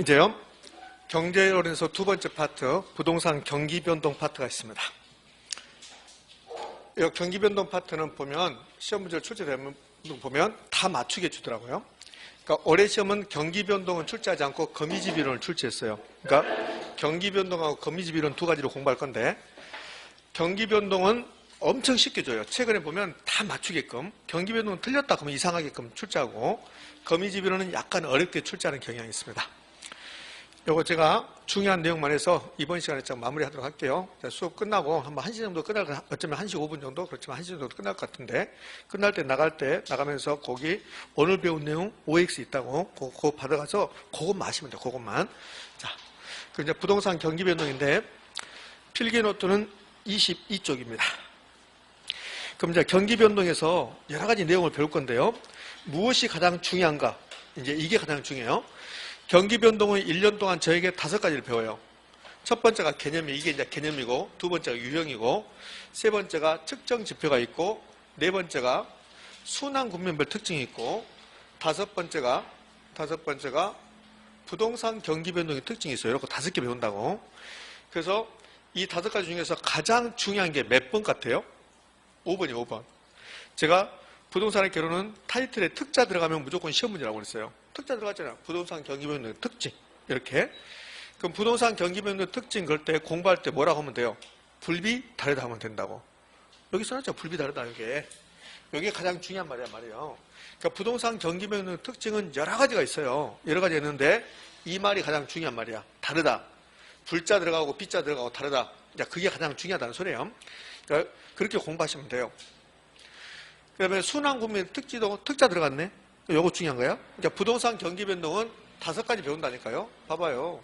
이제요, 경제론에서 두 번째 파트, 부동산 경기 변동 파트가 있습니다. 이 경기 변동 파트는 보면, 시험 문제를 출제되면 보면 다 맞추게 주더라고요. 그러니까 올해 시험은 경기 변동은 출제하지 않고 거미집 이론을 출제했어요. 그러니까 경기 변동하고 거미집 이론 두 가지로 공부할 건데, 경기 변동은 엄청 쉽게 줘요. 최근에 보면 다 맞추게끔, 경기 변동은 틀렸다 그러면 이상하게끔 출제하고, 거미집 이론은 약간 어렵게 출제하는 경향이 있습니다. 요거 제가 중요한 내용만 해서 이번 시간에 좀 마무리하도록 할게요. 수업 끝나고 한번 1시 정도 끝날, 어쩌면 1시 5분 정도, 그렇지만 1시 정도 끝날 것 같은데, 끝날 때 나가면서 거기 오늘 배운 내용 OX 있다고 그거 받아가서 그것 마시면 돼요. 그것만. 자, 그 이제 부동산 경기 변동인데 필기 노트는 22쪽입니다. 그럼 이제 경기 변동에서 여러 가지 내용을 배울 건데요. 무엇이 가장 중요한가? 이제 이게 가장 중요해요. 경기 변동은 1년 동안 저에게 5가지를 배워요. 첫 번째가 개념이, 이게 이제 개념이고, 두 번째가 유형이고, 세 번째가 측정 지표가 있고, 네 번째가 순환 국면별 특징이 있고, 다섯 번째가 부동산 경기 변동의 특징이 있어요. 이렇게 5개 배운다고. 그래서 이 5가지 중에서 가장 중요한 게 몇 번 같아요? 5번이요, 5번. 제가 부동산의 결론은 타이틀에 특자 들어가면 무조건 시험 문제라고 그랬어요. 특자 들어갔잖아요. 부동산 경기 변동의 특징. 이렇게. 그럼 부동산 경기 변동의 특징 그럴 때 공부할 때 뭐라고 하면 돼요? 불비 다르다 하면 된다고. 여기 써놨죠. 불비 다르다. 여기에 가장 중요한 말이야, 말이에요. 그러니까 부동산 경기 변동의 특징은 여러 가지가 있어요. 여러 가지 있는데 이 말이 가장 중요한 말이야. 다르다. 불자 들어가고 비자 들어가고 다르다. 그게 가장 중요하다는 소리예요. 그러니까 그렇게 공부하시면 돼요. 그 다음에 순환 국면 특자 들어갔네? 요거 중요한 거야. 그러니까 부동산 경기 변동은 5가지 배운다니까요. 봐봐요.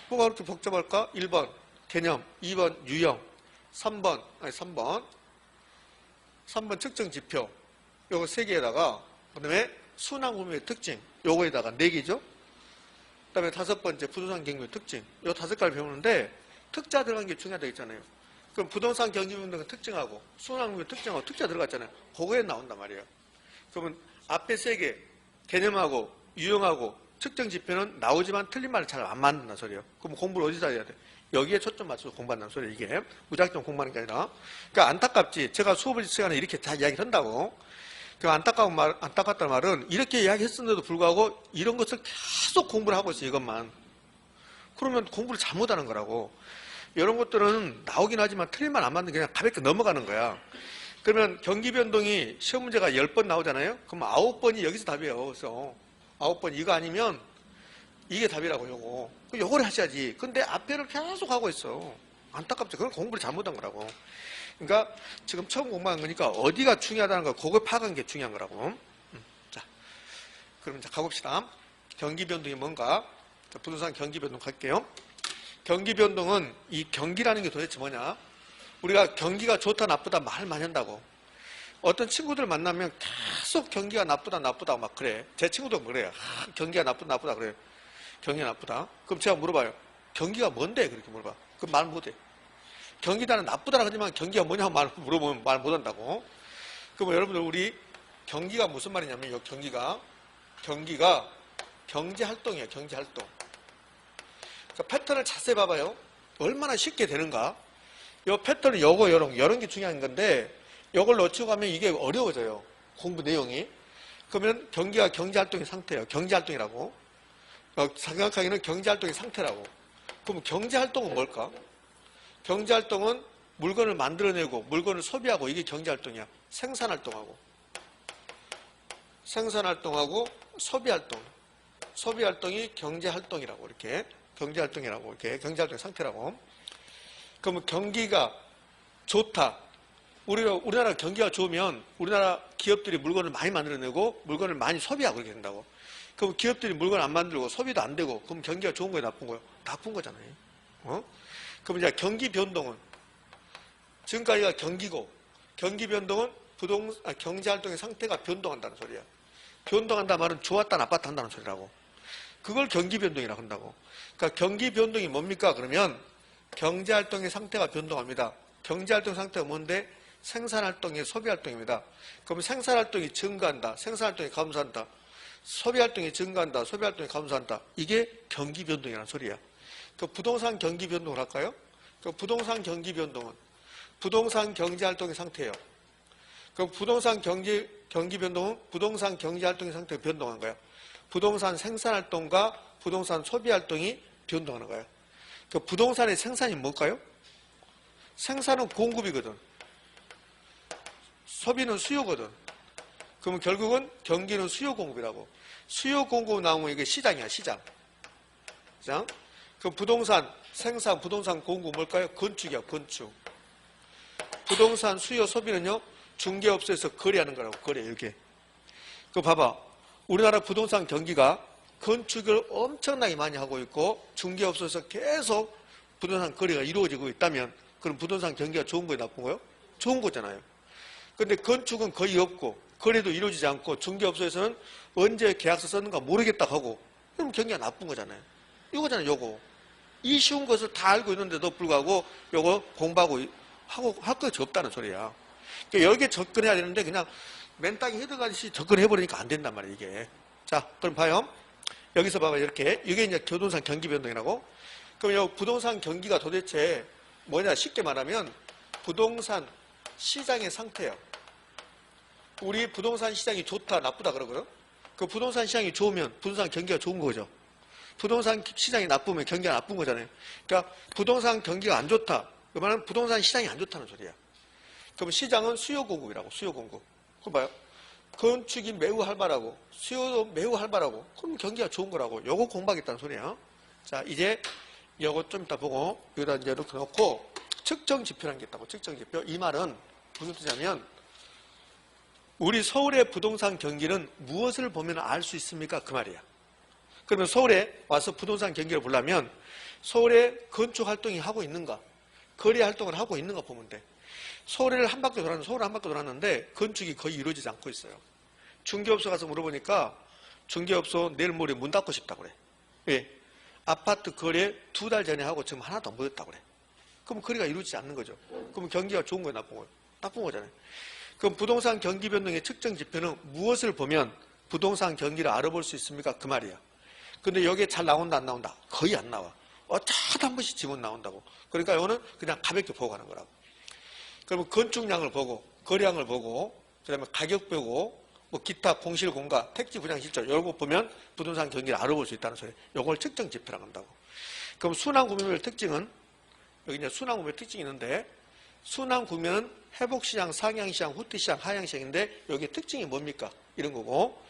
뭐가 그렇게 복잡할까? 1번 개념, 2번 유형, 3번 측정 지표. 요거 3개에다가, 그 다음에 순환 국면의 특징. 요거에다가 4개죠. 그 다음에 5번째 부동산 경기 특징. 요 5가지 배우는데 특자 들어간 게 중요하다 했잖아요. 그럼 부동산 경기 변동의 특징하고 순환 국면 특징하고 특자 들어갔잖아요. 그거에 나온단 말이에요. 그러면 앞에 3개, 개념하고 유형하고 측정 지표는 나오지만 틀린 말을 잘 안 만든다는 소리예요. 그럼 공부를 어디서 해야 돼? 여기에 초점 맞춰서 공부한다는 소리예요. 이게 무작정 공부하는 게 아니라. 그러니까 안타깝지. 제가 수업을 시간에 이렇게 다 이야기를 한다고. 그 안타깝다는 말은 이렇게 이야기했었는데도 불구하고 이런 것을 계속 공부를 하고 있어요. 이것만. 그러면 공부를 잘못하는 거라고. 이런 것들은 나오긴 하지만 틀린 말 안 맞는 그냥 가볍게 넘어가는 거야. 그러면 경기 변동이 시험 문제가 10번 나오잖아요. 그럼 9번이 여기서 답이에요. 그래서 9번 이거 아니면 이게 답이라고 요거. 요거를 하셔야지. 근데 앞에를 계속 하고 있어. 안타깝죠. 그건 공부를 잘못한 거라고. 그러니까 지금 처음 공부한 거니까 어디가 중요하다는 거 그걸 파악한 게 중요한 거라고. 자, 그럼 이제 가봅시다. 경기 변동이 뭔가? 자, 부동산 경기 변동 갈게요. 경기 변동은 이 경기라는 게 도대체 뭐냐? 우리가 경기가 좋다 나쁘다 말 많이 한다고. 어떤 친구들 만나면 계속 경기가 나쁘다 막 그래. 제 친구도 그래요. 경기가 나쁘다 그래. 경기가 나쁘다. 그럼 제가 물어봐요. 경기가 뭔데? 그렇게 물어봐. 그럼 말 못해. 경기다는 나쁘다라 하지만 경기가 뭐냐고 물어보면 말 못한다고. 그럼 여러분들 우리 경기가 무슨 말이냐면 이 경기가 경제활동이에요. 경제활동. 패턴을 자세히 봐봐요. 얼마나 쉽게 되는가. 이 패턴은 이런 게 중요한 건데 이걸 놓치고 가면 이게 어려워져요. 공부 내용이. 그러면 경기가 경제활동의 상태예요. 경제활동이라고. 생각하기는 경제활동의 상태라고. 그럼 경제활동은 뭘까? 경제활동은 물건을 만들어내고 물건을 소비하고 이게 경제활동이야. 생산활동하고 소비활동. 소비활동이 경제활동이라고 이렇게. 경제활동이라고 이렇게 경제활동의 상태라고. 그러면 경기가 좋다. 우리나라 경기가 좋으면 우리나라 기업들이 물건을 많이 만들어내고 물건을 많이 소비하고 그렇게 된다고. 그럼 기업들이 물건을 안 만들고 소비도 안 되고 그럼 경기가 좋은 거예요, 나쁜 거예요? 나쁜 거잖아요. 그럼 이제 경기 변동은 지금까지가 경기고 경기 변동은 경제활동의 상태가 변동한다는 소리야. 변동한다 말은 좋았다 나빴다 한다는 소리라고. 그걸 경기 변동이라고 한다고. 그러니까 경기 변동이 뭡니까? 그러면 경제활동의 상태가 변동합니다. 경제활동 상태가 뭔데? 생산활동의 소비활동입니다. 그럼 생산활동이 증가한다. 생산활동이 감소한다. 소비활동이 증가한다, 소비활동이 감소한다. 이게 경기 변동이라는 소리야. 그 부동산 경기 변동을 할까요? 그 부동산 경기 변동은 부동산 경제활동의 상태예요. 그 부동산 경기 변동은 부동산 경제활동의 상태가 변동한 거예요. 부동산 생산활동과 부동산 소비활동이 변동하는 거예요. 그 부동산의 생산이 뭘까요? 생산은 공급이거든. 소비는 수요거든. 그러면 결국은 경기는 수요 공급이라고. 수요 공급 나오면 이게 시장이야, 시장. 시장. 그 부동산 생산, 부동산 공급 뭘까요? 건축이야, 건축. 부동산 수요 소비는요, 중개업소에서 거래하는 거라고, 거래, 이렇게. 그 봐봐. 우리나라 부동산 경기가 건축을 엄청나게 많이 하고 있고, 중개업소에서 계속 부동산 거래가 이루어지고 있다면, 그럼 부동산 경기가 좋은 거예요, 나쁜 거예요? 좋은 거잖아요. 근데 건축은 거의 없고, 거래도 이루어지지 않고, 중개업소에서는 언제 계약서 썼는가 모르겠다 하고, 그럼 경기가 나쁜 거잖아요. 이거잖아요, 요거. 이 쉬운 것을 다 알고 있는데도 불구하고, 요거 공부하고 할 것이 없다는 소리야. 그러니까 여기에 접근해야 되는데, 그냥 맨땅에 헤드가듯이 접근해버리니까 안 된단 말이에요, 이게. 자, 그럼 봐요. 여기서 봐봐, 이렇게. 이게 이제 부동산 경기 변동이라고. 그럼 이 부동산 경기가 도대체 뭐냐, 쉽게 말하면, 부동산 시장의 상태예요. 우리 부동산 시장이 좋다, 나쁘다 그러거든. 그 부동산 시장이 좋으면 부동산 경기가 좋은 거죠. 부동산 시장이 나쁘면 경기가 나쁜 거잖아요. 그러니까 부동산 경기가 안 좋다. 그 말은 부동산 시장이 안 좋다는 소리야. 그럼 시장은 수요 공급이라고, 수요 공급. 그거 봐요. 건축이 매우 활발하고, 수요도 매우 활발하고, 그럼 경기가 좋은 거라고. 요거 공부하겠다는 소리야. 자, 이제 요거 좀 이따 보고, 여기다 이제 이렇게 놓고, 측정 지표라는 게 있다고, 측정 지표. 이 말은 무슨 뜻이냐면, 우리 서울의 부동산 경기는 무엇을 보면 알 수 있습니까? 그 말이야. 그러면 서울에 와서 부동산 경기를 보려면 서울에 건축 활동이 하고 있는가, 거래 활동을 하고 있는가 보면 돼. 서울을 한 바퀴 돌았는데 건축이 거의 이루어지지 않고 있어요. 중개업소 가서 물어보니까 중개업소 내일 모레 문 닫고 싶다고 그래. 왜? 아파트 거래 2달 전에 하고 지금 하나도 안 보였다고 그래. 그럼 거래가 이루어지지 않는 거죠. 그럼 경기가 좋은 거예요, 나쁜 거예요? 나쁜 거잖아요. 그럼 부동산 경기 변동의 측정 지표는 무엇을 보면 부동산 경기를 알아볼 수 있습니까? 그 말이야. 근데 여기에 잘 나온다, 안 나온다? 거의 안 나와. 어쩌다 한 번씩 지문 나온다고. 그러니까 이거는 그냥 가볍게 보고 가는 거라고. 그러면 건축량을 보고, 거래량을 보고, 그 다음에 가격 보고, 뭐 기타 공실 공가, 택지 분양 실적, 이런 거 보면 부동산 경기를 알아볼 수 있다는 소리. 이걸 측정 지표라고 한다고. 그럼 순환 구매별 특징은, 여기 이제 순환 구매별 특징이 있는데, 순환 구매는 회복시장, 상향시장, 후퇴시장, 하향시장인데 여기 특징이 뭡니까? 이런 거고,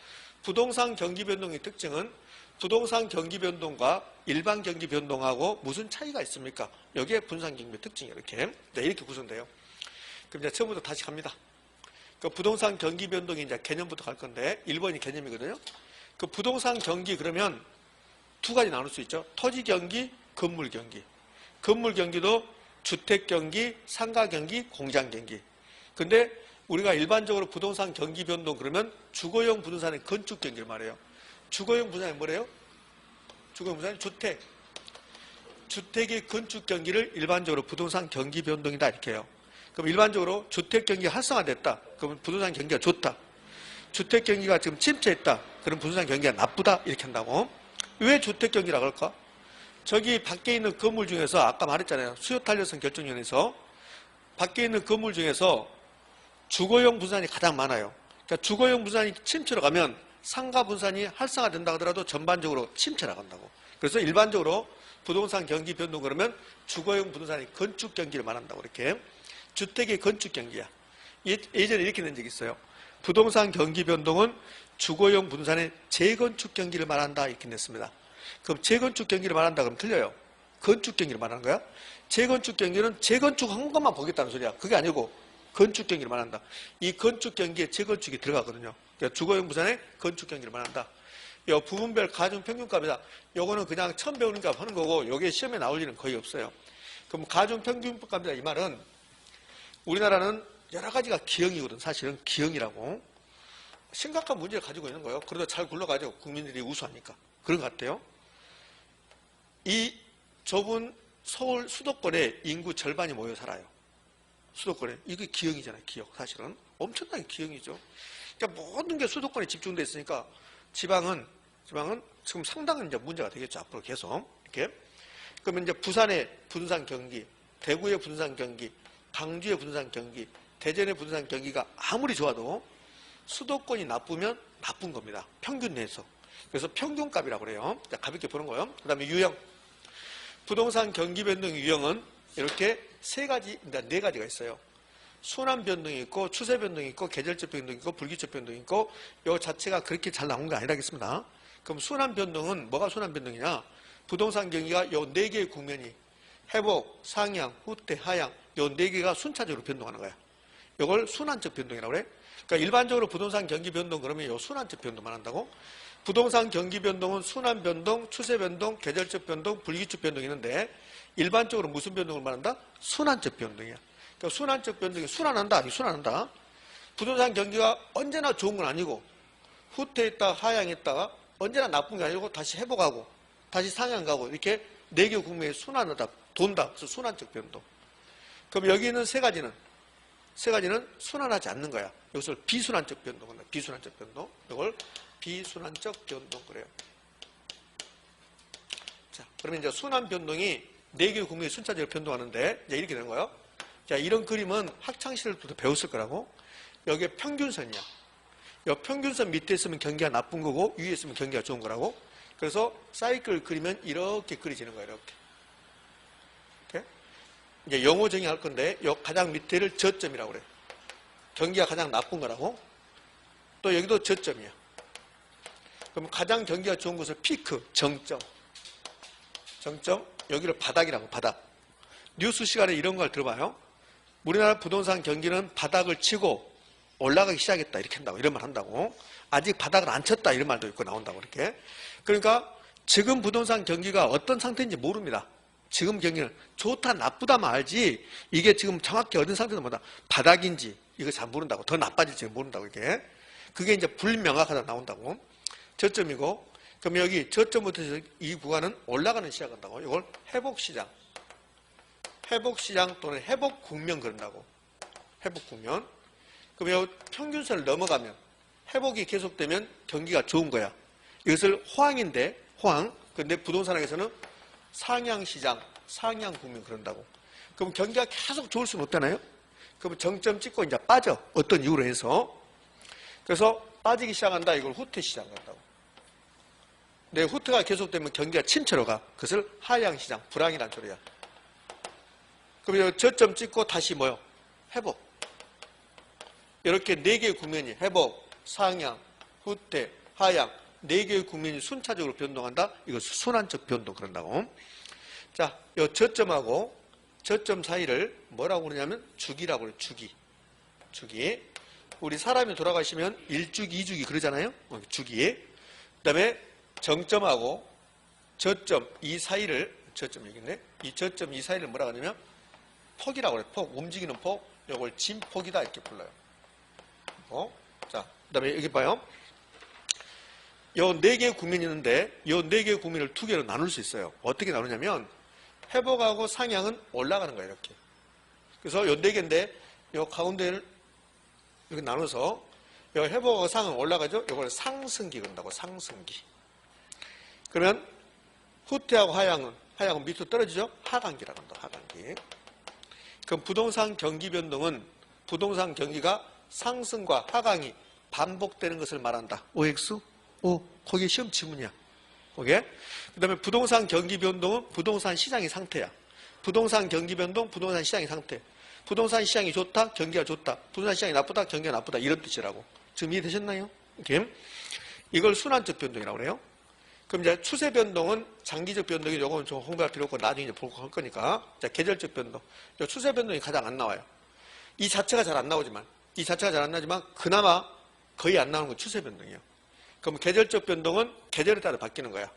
부동산 경기 변동의 특징은 부동산 경기 변동과 일반 경기 변동하고 무슨 차이가 있습니까? 여기에 분산 경기 특징이 이렇게. 네, 이렇게 구성돼요. 그럼 이제 처음부터 다시 갑니다. 그 부동산 경기 변동이 이제 개념부터 갈 건데 1번이 개념이거든요. 그 부동산 경기 그러면 두 가지 나눌 수 있죠. 토지 경기, 건물 경기. 건물 경기도 주택 경기, 상가 경기, 공장 경기. 근데 우리가 일반적으로 부동산 경기 변동 그러면 주거용 부동산의 건축 경기를 말해요. 주거용 부동산이 뭐래요? 주거용 부동산이 주택. 주택의 건축 경기를 일반적으로 부동산 경기 변동이다 이렇게 해요. 그럼 일반적으로 주택 경기가 활성화됐다. 그러면 부동산 경기가 좋다. 주택 경기가 지금 침체했다. 그럼 부동산 경기가 나쁘다. 이렇게 한다고. 왜 주택 경기라고 할까? 저기 밖에 있는 건물 중에서 아까 말했잖아요. 수요 탄력성 결정위원회에서 밖에 있는 건물 중에서 주거용 분산이 가장 많아요. 그러니까 주거용 분산이 침체로 가면 상가 분산이 활성화된다 하더라도 전반적으로 침체로 간다고. 그래서 일반적으로 부동산 경기 변동 그러면 주거용 부동산이 건축 경기를 말한다고 이렇게. 주택의 건축 경기야. 예전에 이렇게 낸 적이 있어요. 부동산 경기 변동은 주거용 부동산의 재건축 경기를 말한다 이렇게 냈습니다. 그럼 재건축 경기를 말한다 그러면 틀려요. 건축 경기를 말하는 거야. 재건축 경기는 재건축한 것만 보겠다는 소리야. 그게 아니고 건축 경기를 말한다. 이 건축 경기에 재건축이 들어가거든요. 그러니까 주거용 부산의 건축 경기를 말한다. 이 부분별 가중 평균값이다. 요거는 그냥 처음 배우는 값 하는 거고 요게 시험에 나올 일은 거의 없어요. 그럼 가중 평균값이다 이 말은 우리나라는 여러 가지가 기형이거든. 사실은 기형이라고. 심각한 문제를 가지고 있는 거예요. 그래도 잘 굴러가죠. 국민들이 우수하니까. 그런 것 같아요. 이 좁은 서울 수도권에 인구 절반이 모여 살아요. 수도권에. 이게 기형이잖아요. 기형. 사실은. 엄청나게 기형이죠. 그러니까 모든 게 수도권에 집중되어 있으니까 지방은 지금 상당한 이제 문제가 되겠죠. 앞으로 계속. 이렇게. 그러면 이제 부산의 분산 경기, 대구의 분산 경기, 강주의 분산 경기, 대전의 분산 경기가 아무리 좋아도 수도권이 나쁘면 나쁜 겁니다. 평균 내에서. 그래서 평균값이라고 그래요. 자, 가볍게 보는 거예요. 그 다음에 유형. 부동산 경기 변동의 유형은 이렇게 그러니까 네 가지가 있어요. 순환 변동이 있고, 추세 변동이 있고, 계절적 변동이 있고, 불규칙 변동이 있고, 이 자체가 그렇게 잘 나온 거 아니라겠습니다. 그럼 순환 변동은 뭐가 순환 변동이냐? 부동산 경기가 요 네 개의 국면이 회복, 상향, 후퇴, 하향 요 네 개가 순차적으로 변동하는 거야. 이걸 순환적 변동이라고 그래. 그러니까 일반적으로 부동산 경기 변동 그러면 요 순환적 변동만 한다고. 부동산 경기 변동은 순환 변동, 추세 변동, 계절적 변동, 불규칙 변동이 있는데 일반적으로 무슨 변동을 말한다? 순환적 변동이야. 그러니까 순환적 변동이 순환한다, 아니 순환한다. 부동산 경기가 언제나 좋은 건 아니고 후퇴했다가 하향했다가 언제나 나쁜 게 아니고 다시 회복하고 다시 상향 가고 이렇게 네 개 국면이 순환하다, 돈다. 그래서 순환적 변동. 그럼 여기 있는 세 가지는 순환하지 않는 거야. 이것을 비순환적 변동한다. 비순환적 변동. 이걸 비순환적 변동 그래요. 자, 그러면 이제 순환 변동이 네 개의 국면이 순차적으로 변동하는데 이제 이렇게 되는 거예요. 자, 이런 그림은 학창시절부터 배웠을 거라고. 여기에 평균선이야. 이 평균선 밑에 있으면 경기가 나쁜 거고 위에 있으면 경기가 좋은 거라고. 그래서 사이클을 그리면 이렇게 그려지는 거예요. 이렇게. 이렇게. 이제 영어 정의할 건데 요 가장 밑에를 저점이라고 그래. 경기가 가장 나쁜 거라고. 또 여기도 저점이야. 그럼 가장 경기가 좋은 곳을 피크, 정점. 여기를 바닥이라고. 바닥. 뉴스 시간에 이런 걸 들어봐요. 우리나라 부동산 경기는 바닥을 치고 올라가기 시작했다 이렇게 한다고. 이런 말 한다고. 아직 바닥을 안 쳤다 이런 말도 있고 나온다고 이렇게. 그러니까 지금 부동산 경기가 어떤 상태인지 모릅니다. 지금 경기는 좋다 나쁘다만 알지 이게 지금 정확히 어떤 상태인지 모른다. 바닥인지 이거 잘 모른다고. 더 나빠질지 모른다고 이게. 그게 이제 불명확하다 나온다고. 저점이고 그럼 여기 저점부터 이 구간은 올라가는 시작한다고. 이걸 회복시장. 회복시장 또는 회복국면 그런다고. 회복국면. 그럼 이 평균선을 넘어가면 회복이 계속되면 경기가 좋은 거야. 이것을 호황인데 호황. 근데 부동산학에서는 상향시장, 상향국면 그런다고. 그럼 경기가 계속 좋을 수는 없잖아요. 그럼 정점 찍고 이제 빠져. 어떤 이유로 해서. 그래서 빠지기 시작한다. 이걸 후퇴시장 같다고. 근데 후퇴가 계속되면 경기가 침체로 가. 그것을 하향시장, 불황이라는 소리야. 그럼 저점 찍고 다시 뭐요? 회복. 이렇게 네 개의 국면이 회복, 상향, 후퇴, 하향 네 개의 국면이 순차적으로 변동한다. 이것을 순환적 변동 그런다고. 자, 이 저점하고 저점 사이를 뭐라고 그러냐면 주기라고 그래요. 주기. 우리 사람이 돌아가시면 1주기, 2주기 그러잖아요. 주기. 그 다음에 정점하고 저점 이 사이를 저점 여기네. 이 저점 이 사이를 뭐라고 하냐면 폭이라고 그래요. 폭. 움직이는 폭. 이걸 진폭이다 이렇게 불러요. 자, 그 다음에 여기 봐요. 요 네 개의 국면이 있는데 요 네 개의 국면을 두 개로 나눌 수 있어요. 어떻게 나누냐면 회복하고 상향은 올라가는 거예요. 이렇게. 그래서 요 네 개인데 요 가운데를 이렇게 나눠서 요 회복하고 상향은 올라가죠. 요걸 상승기 그런다고. 상승기. 그러면 후퇴하고 하향은 밑으로 떨어지죠. 하강기라고 한다. 하강기. 그럼 부동산 경기 변동은 부동산 경기가 상승과 하강이 반복되는 것을 말한다. OX? 거기 시험 지문이야. 거기에. 그 다음에 부동산 경기 변동은 부동산 시장의 상태야. 부동산 경기 변동, 부동산 시장의 상태. 부동산 시장이 좋다, 경기가 좋다. 부동산 시장이 나쁘다, 경기가 나쁘다. 이런 뜻이라고. 지금 이해되셨나요? 이렇게. 이걸 순환적 변동이라고 그래요. 그럼 이제 추세 변동은 장기적 변동이 요거는 좀 홍보할 필요 없고 나중에 이제 볼 거니까. 자, 계절적 변동. 요 추세 변동이 가장 안 나와요. 이 자체가 잘 안 나오지만 그나마 거의 안 나오는 건 추세 변동이에요. 그럼 계절적 변동은 계절에 따라 바뀌는 거야.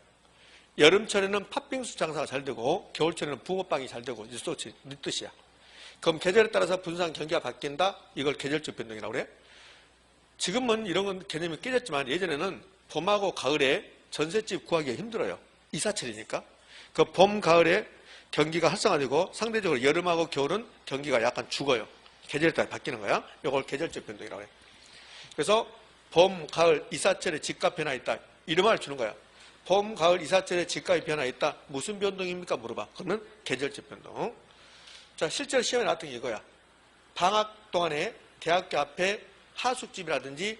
여름철에는 팥빙수 장사가 잘 되고 겨울철에는 붕어빵이 잘 되고 이 뜻이야. 그럼 계절에 따라서 분산 경기가 바뀐다. 이걸 계절적 변동이라고 그래. 지금은 이런 건 개념이 깨졌지만 예전에는 봄하고 가을에 전셋집 구하기가 힘들어요. 이사철이니까. 그 봄, 가을에 경기가 활성화되고 상대적으로 여름하고 겨울은 경기가 약간 죽어요. 계절에 따라 바뀌는 거야. 이걸 계절적 변동이라고 해. 그래서 봄, 가을, 이사철에 집값 변화 있다. 이름을 주는 거야. 봄, 가을, 이사철에 집값이 변화 있다. 무슨 변동입니까? 물어봐. 그러면 계절적 변동. 자, 실제로 시험에 나왔던 게 이거야. 방학 동안에 대학교 앞에 하숙집이라든지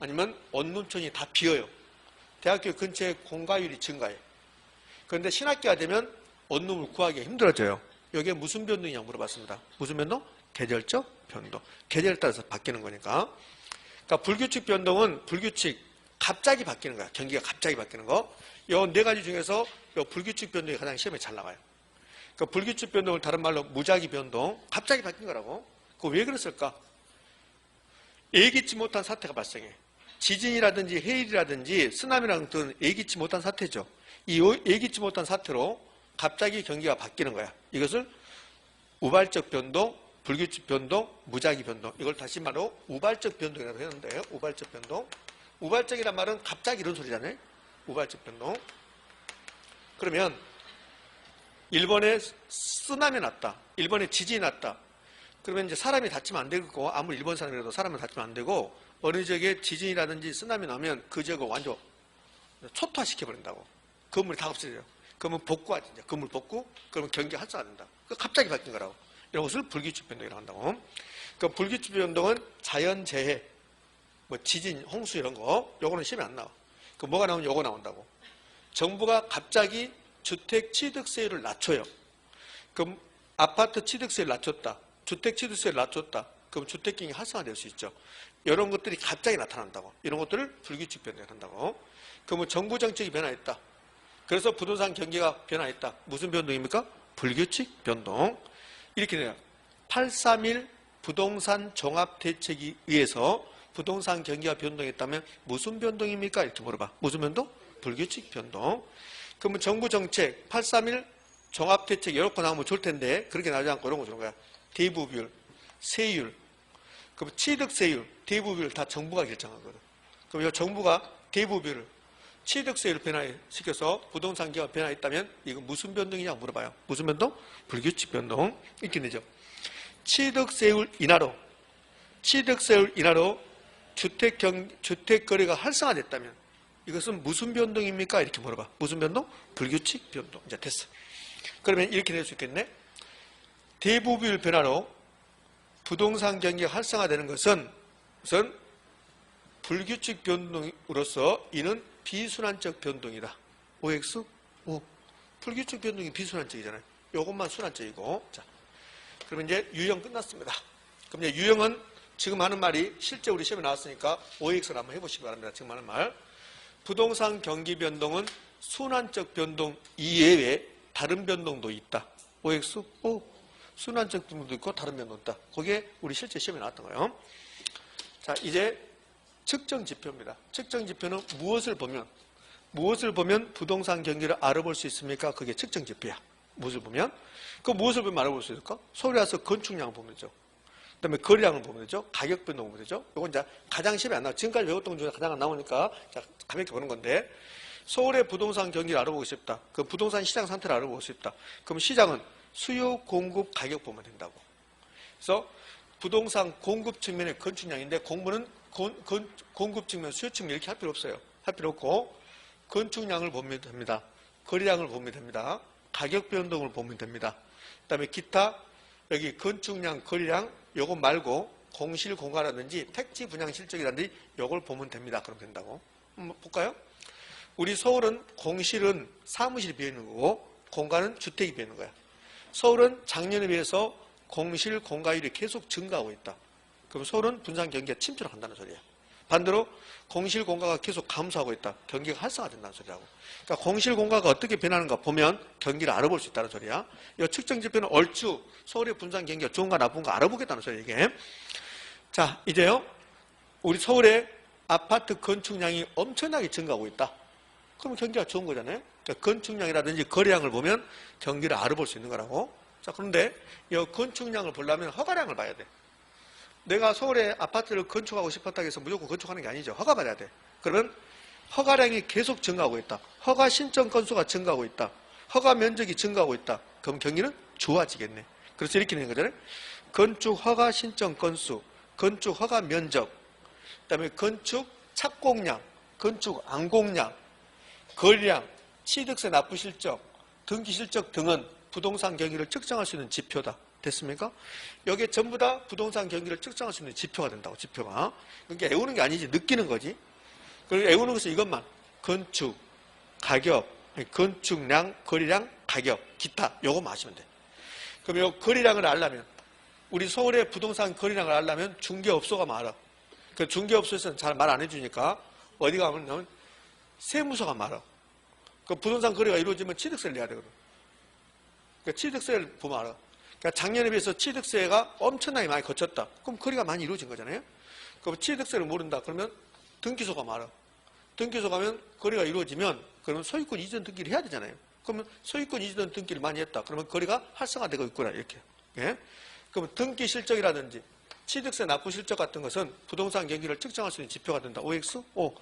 아니면 원룸촌이 다 비어요. 대학교 근처에 공가율이 증가해. 그런데 신학기가 되면 원룸을 구하기가 힘들어져요. 이게 무슨 변동이냐고 물어봤습니다. 무슨 변동? 계절적 변동. 계절에 따라서 바뀌는 거니까. 그러니까 불규칙 변동은 불규칙, 갑자기 바뀌는 거야. 경기가 갑자기 바뀌는 거. 이 네 가지 중에서 이 불규칙 변동이 가장 시험에 잘 나와요. 그러니까 불규칙 변동을 다른 말로 무작위 변동, 갑자기 바뀐 거라고. 그거 왜 그랬을까? 예기치 못한 사태가 발생해. 지진이라든지 해일이라든지 쓰나미라는 등은 예기치 못한 사태죠. 이 예기치 못한 사태로 갑자기 경기가 바뀌는 거야. 이것을 우발적 변동, 불규칙 변동, 무작위 변동. 이걸 다시 말로 우발적 변동이라고 했는데요. 우발적 변동. 우발적이란 말은 갑자기 이런 소리잖아요. 우발적 변동. 그러면 일본에 쓰나미 났다. 일본에 지진이 났다. 그러면 이제 사람이 다치면 안 되고, 아무리 일본 사람이라도 사람은 다치면 안 되고, 어느 지역에 지진이라든지 쓰나미 나면 그 지역을 완전 초토화시켜버린다고. 건물이 다 없어져요. 그러면 복구하지. 건물 복구, 그러면 경기가 활성화된다. 갑자기 바뀐 거라고. 이런 것을 불규칙 변동이라고 한다고. 그러니까 불규칙 변동은 자연재해, 뭐 지진, 홍수 이런 거, 요거는 시험에 안 나와. 그 뭐가 나오면 요거 나온다고. 정부가 갑자기 주택 취득세율을 낮춰요. 그럼 아파트 취득세를 낮췄다. 주택 취득세를 낮췄다. 그럼 주택경이 활성화될 수 있죠. 이런 것들이 갑자기 나타난다고. 이런 것들을 불규칙 변동을 한다고. 그러면 정부 정책이 변화했다. 그래서 부동산 경기가 변화했다. 무슨 변동입니까? 불규칙 변동. 이렇게 돼요. 831 부동산 종합대책에 의해서 부동산 경기가 변동했다면 무슨 변동입니까? 이렇게 물어봐. 무슨 변동? 불규칙 변동. 그러면 정부 정책 831 종합대책 이렇게 나오면 좋을 텐데 그렇게 나오지 않고 이런 거 주는 거야. 대부비율, 세율, 그럼 취득세율, 대부비율 다 정부가 결정하거든. 그럼 이 정부가 대부비율을 취득세율을 변화시켜서 부동산 경기가 변화했다면 이건 무슨 변동이냐고 물어봐요. 무슨 변동? 불규칙 변동. 이렇게 되죠. 취득세율 인하로 주택 거래가 활성화됐다면 이것은 무슨 변동입니까? 이렇게 물어봐. 무슨 변동? 불규칙 변동. 이제 됐어. 그러면 이렇게 될 수 있겠네. 대부비율 변화로 부동산 경기가 활성화되는 것은 우선 불규칙 변동으로서 이는 비순환적 변동이다. OX? O. 불규칙 변동이 비순환적이잖아요. 이것만 순환적이고. 자, 그러면 이제 유형 끝났습니다. 그럼 이제 유형은 지금 하는 말이 실제 우리 시험에 나왔으니까 OX를 한번 해보시기 바랍니다. 지금 하는 말. 부동산 경기 변동은 순환적 변동 이외에 다른 변동도 있다. OX? O. 순환적 변동도 있고 다른 변동도 있다. 그게 우리 실제 시험에 나왔던 거예요. 자, 이제 측정 지표입니다. 측정 지표는 무엇을 보면 부동산 경기를 알아볼 수 있습니까? 그게 측정 지표야. 무엇을 보면? 그 무엇을 보면 알아볼 수 있을까? 서울에 와서 건축량을 보면 되죠. 그 다음에 거래량을 보면 되죠. 가격 변동을 보면 되죠. 이건 이제 가장 시험에 안 나와. 지금까지 배웠던 것 중에 가장 안 나오니까 자, 가볍게 보는 건데 서울의 부동산 경기를 알아보고 싶다. 그 부동산 시장 상태를 알아보고 싶다. 그럼 시장은 수요, 공급, 가격 보면 된다고. 그래서 부동산 공급 측면의 건축량인데 공부는 공급 측면, 수요 측면 이렇게 할 필요 없어요. 할 필요 없고 건축량을 보면 됩니다. 거래량을 보면 됩니다. 가격 변동을 보면 됩니다. 그 다음에 기타 여기 건축량, 거래량 요거 말고 공실, 공가라든지 택지 분양 실적이라든지 요걸 보면 됩니다. 그럼 된다고. 한번 볼까요? 우리 서울은 공실은 사무실이 비어있는 거고 공가는 주택이 비어있는 거야. 서울은 작년에 비해서 공실, 공가율이 계속 증가하고 있다. 그럼 서울은 분산 경기가 침체로 간다는 소리야. 반대로 공실, 공가가 계속 감소하고 있다. 경기가 활성화된다는 소리라고. 그러니까 공실, 공가가 어떻게 변하는가 보면 경기를 알아볼 수 있다는 소리야. 이 측정 지표는 얼추 서울의 분산 경기가 좋은가 나쁜가 알아보겠다는 소리야, 이게. 자, 이제요. 우리 서울의 아파트 건축량이 엄청나게 증가하고 있다. 그럼 경기가 좋은 거잖아요. 그러니까 건축량이라든지 거래량을 보면 경기를 알아볼 수 있는 거라고. 자, 그런데 이 건축량을 보려면 허가량을 봐야 돼. 내가 서울에 아파트를 건축하고 싶었다고 해서 무조건 건축하는 게 아니죠. 허가 받아야 돼. 그러면 허가량이 계속 증가하고 있다. 허가 신청 건수가 증가하고 있다. 허가 면적이 증가하고 있다. 그럼 경기는 좋아지겠네. 그래서 이렇게 되는 거잖아요. 건축 허가 신청 건수, 건축 허가 면적, 그다음에 건축 착공량, 건축 안공량, 거래량, 취득세 납부 실적, 등기 실적 등은 부동산 경기를 측정할 수 있는 지표다. 됐습니까? 여기에 전부 다 부동산 경기를 측정할 수 있는 지표가 된다고, 지표가. 그러니까 외우는 게 아니지, 느끼는 거지. 그리고 외우는 것은 이것만. 건축, 가격, 건축량, 거래량, 가격, 기타. 요거만 아시면 돼. 그럼 요 거래량을 알려면, 우리 서울의 부동산 거래량을 알려면 중개업소가 많아. 그 중개업소에서는 잘 말 안 해주니까 어디 가면 세무서가 많아. 그 부동산 거래가 이루어지면 취득세를 내야 되거든. 그러니까 취득세를 보면 알아. 그러니까 작년에 비해서 취득세가 엄청나게 많이 거쳤다. 그럼 거래가 많이 이루어진 거잖아요. 그럼 취득세를 모른다. 그러면 등기소가 많아. 등기소 가면 거래가 이루어지면 그러면 소유권 이전 등기를 해야 되잖아요. 그러면 소유권 이전 등기를 많이 했다. 그러면 거래가 활성화되고 있구나. 이렇게. 예? 그러면 등기 실적이라든지 취득세 납부 실적 같은 것은 부동산 경기를 측정할 수 있는 지표가 된다. OX? 오.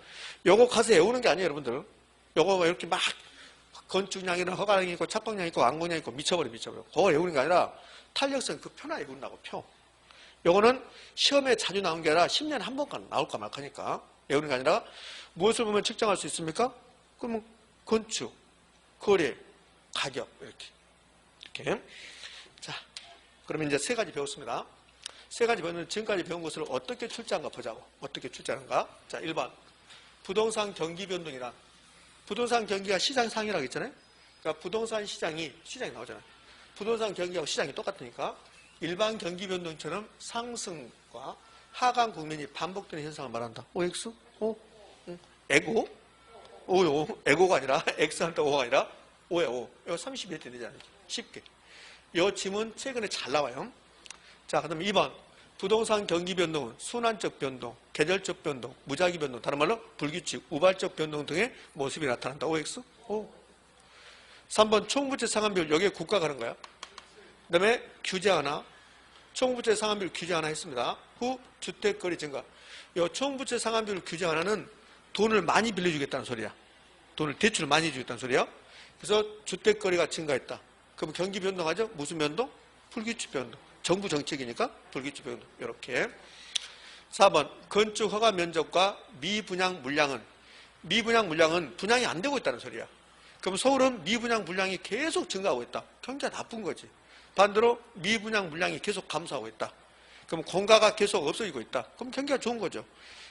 요거 가서 외우는 게 아니에요, 여러분들. 요거 이렇게 막 건축량이나 허가량이 있고 착공량이 있고 완공량이 있고 미쳐버려. 그거 외우는 게 아니라 탄력성 그 표나 외운다고, 표. 요거는 시험에 자주 나온 게 아니라 10년에 한 번간 나올까 말까니까 외우는 게 아니라 무엇을 보면 측정할 수 있습니까? 그러면 건축, 거래, 가격 이렇게. 자, 그러면 이제 세 가지 배웠습니다. 세 가지 배우는 지금까지 배운 것을 어떻게 출제한가 보자고. 어떻게 출제하는가? 자, 1번. 부동산 경기 변동이란 부동산 경기가 시장 상이라고 했잖아요. 그러니까 부동산 시장이 나오잖아요. 부동산 경기하고 시장이 똑같으니까 일반 경기 변동처럼 상승과 하강 국면이 반복되는 현상을 말한다. OX? O? 에고? O요. 에고가 아니라 X한테 O가 아니라 O야, O. 이거 31대 되잖아요. 쉽게. 이 지문 최근에 잘 나와요. 자, 그다음 2번. 부동산 경기 변동은 순환적 변동, 계절적 변동, 무작위 변동, 다른 말로 불규칙, 우발적 변동 등의 모습이 나타난다. OX? O. 3번. 총부채 상환비율. 여기에 국가가 하는 거야. 그 다음에 규제 하나. 총부채 상환비율 규제 하나 했습니다. 후 주택거래 증가. 이 총부채 상환비율 규제 하나는 돈을 많이 빌려주겠다는 소리야. 돈을 대출을 많이 해주겠다는 소리야. 그래서 주택거래가 증가했다. 그럼 경기 변동하죠? 무슨 변동? 불규칙 변동. 정부 정책이니까 불규칙 변동. 이렇게. 4번. 건축 허가 면적과 미분양 물량은 분양이 안 되고 있다는 소리야. 그럼 서울은 미분양 물량이 계속 증가하고 있다. 경기가 나쁜 거지. 반대로 미분양 물량이 계속 감소하고 있다. 그럼 공가가 계속 없어지고 있다. 그럼 경기가 좋은 거죠.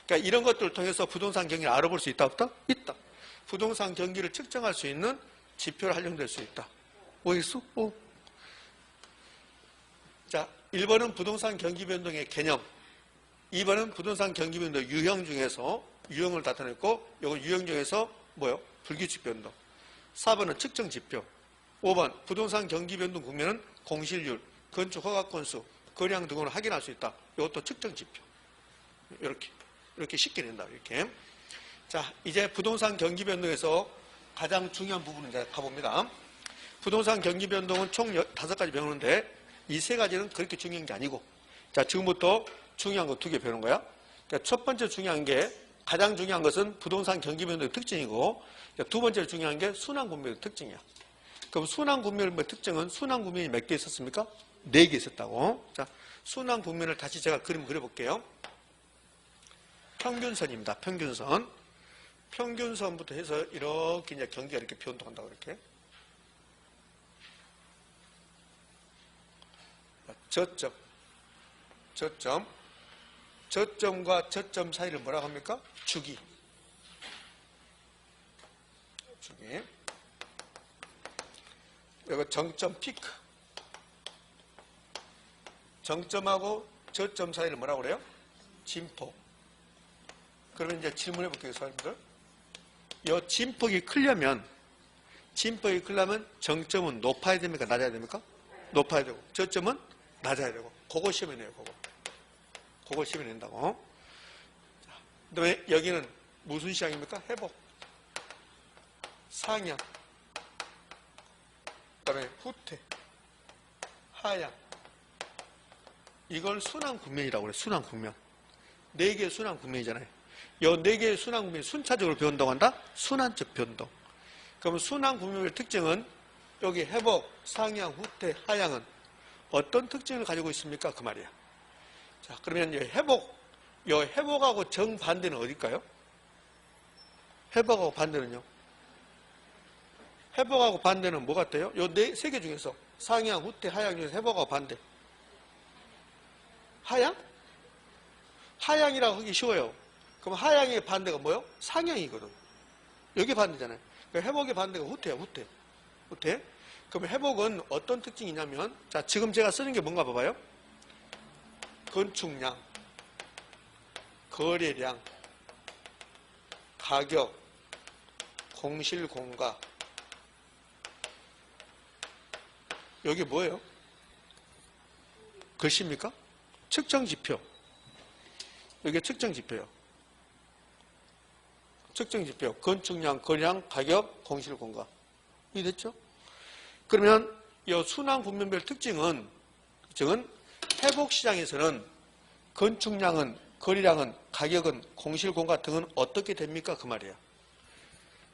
그러니까 이런 것들을 통해서 부동산 경기를 알아볼 수 있다, 없다? 있다. 부동산 경기를 측정할 수 있는 지표를 활용될 수 있다. OX? O. 자, 1번은 부동산 경기 변동의 개념. 2번은 부동산 경기 변동 유형 중에서 유형을 나타냈고, 이거 유형 중에서 뭐요? 불규칙 변동. 4번은 측정 지표. 5번 부동산 경기 변동 국면은 공실률, 건축 허가 건수, 거래량 등으로 확인할 수 있다. 이것도 측정 지표. 이렇게 쉽게 낸다. 이렇게. 자, 이제 부동산 경기 변동에서 가장 중요한 부분을 이제 가봅니다. 부동산 경기 변동은 총 5가지 배우는데 이 3가지는 그렇게 중요한 게 아니고, 자, 지금부터 중요한 거 2개 배우는 거야. 그러니까 첫 번째 중요한 게, 가장 중요한 것은 부동산 경기 변동의 특징이고, 두 번째 중요한 게 순환 국면의 특징이야. 그럼 순환 국면의 특징은 순환 국면이 몇 개 있었습니까? 4개 있었다고. 자, 순환 국면을 다시 제가 그림 그려볼게요. 평균선입니다. 평균선. 평균선부터 해서 이렇게 이제 경기가 이렇게 변동한다고 이렇게. 저점과 저점 사이를 뭐라고 합니까? 주기. 이거 정점 피크. 정점하고 저점 사이를 뭐라고 그래요? 진폭. 그러면 이제 질문해 볼게요, 사람들. 이 진폭이 크려면 정점은 높아야 됩니까? 낮아야 됩니까? 높아야 되고, 저점은 낮아야 되고. 그거 시험에 내요, 그거 시험에 낸다고. 그 다음에 여기는 무슨 시장입니까? 회복. 상향. 그 다음에 후퇴. 하향. 이걸 순환 국면이라고 그래, 순환 국면. 4개의 순환 국면이잖아요. 이 4개의 순환 국면이 순차적으로 변동한다? 순환적 변동. 그러면 순환 국면의 특징은 여기 회복, 상향, 후퇴, 하향은 어떤 특징을 가지고 있습니까? 그 말이야. 자, 그러면 이 회복하고 정반대는 어딜까요? 회복하고 반대는요? 회복하고 반대는 뭐 같아요? 요 세 개 중에서 상향, 후퇴, 하향 중에서 회복하고 반대. 하향? 하향이라고 하기 쉬워요. 그럼 하향의 반대가 뭐요? 상향이거든. 여기 반대잖아요. 그러니까 회복의 반대가 후퇴야, 후퇴. 후퇴. 그럼 회복은 어떤 특징이 있냐면, 자, 지금 제가 쓰는 게 뭔가 봐봐요. 건축량, 거래량, 가격, 공실공가. 여기 뭐예요? 글씨입니까? 측정지표. 여기 측정지표요. 측정지표. 건축량, 거래량, 가격, 공실공가. 이해됐죠? 그러면 이 순환국면별 특징은 회복시장에서는 건축량은, 거래량은, 가격은, 공실공가 등은 어떻게 됩니까? 그 말이야.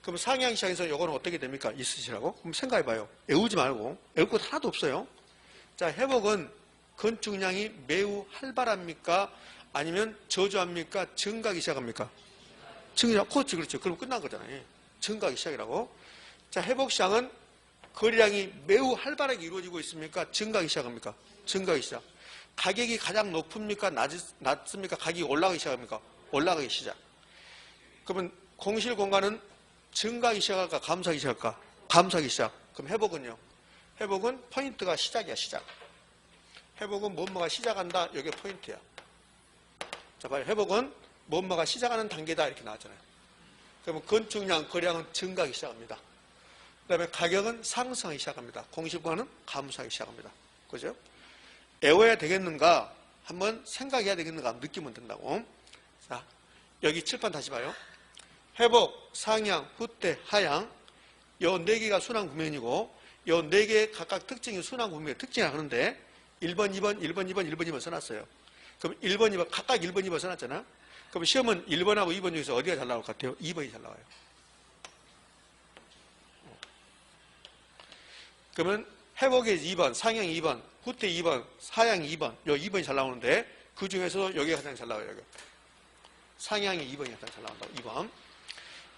그럼 상향시장에서 이거는 어떻게 됩니까? 있으시라고? 그럼 생각해봐요. 외우지 말고. 외울 것 하나도 없어요. 자, 회복은 건축량이 매우 활발합니까? 아니면 저조합니까? 증가하기 시작합니까? 그렇지, 그렇죠. 그럼 끝난 거잖아요. 증가하기 시작이라고. 자, 회복시장은 거래량이 매우 활발하게 이루어지고 있습니까? 증가하기 시작합니까? 증가하기 시작. 가격이 가장 높습니까? 낮습니까? 가격이 올라가기 시작합니까? 올라가기 시작. 그러면 공실공간은 증가하기 시작할까? 감소하기 시작할까? 감소하기 시작. 그럼 회복은요? 회복은 포인트가 시작이야, 시작. 회복은 뭐뭐가 시작한다. 이게 포인트야. 자, 봐요. 회복은 뭐뭐가 시작하는 단계다. 이렇게 나왔잖아요. 그러면 건축량, 거래량은 증가하기 시작합니다. 그 다음에 가격은 상승하기 시작합니다. 공실공간은 감소하기 시작합니다. 그죠? 외워야 되겠는가? 한번 생각해야 되겠는가? 느끼면 된다고. 자, 여기 칠판 다시 봐요. 회복, 상향, 후퇴, 하향. 요 네 개가 순환국면이고, 요 네 개의 각각 특징이 순환국면의 특징이라 하는데, 1번, 2번, 1번, 2번, 1번, 2번 써놨어요. 그럼 1번, 2번, 각각 1번, 2번 써놨잖아? 그럼 시험은 1번하고 2번 중에서 어디가 잘 나올 것 같아요? 2번이 잘 나와요. 그러면 회복이 2번, 상향이 2번, 후퇴 2번, 하향이 2번, 요 2번이 잘 나오는데 그 중에서도 여기가 가장 잘 나와요. 여기. 상향이 2번이 가장 잘 나온다고. 2번.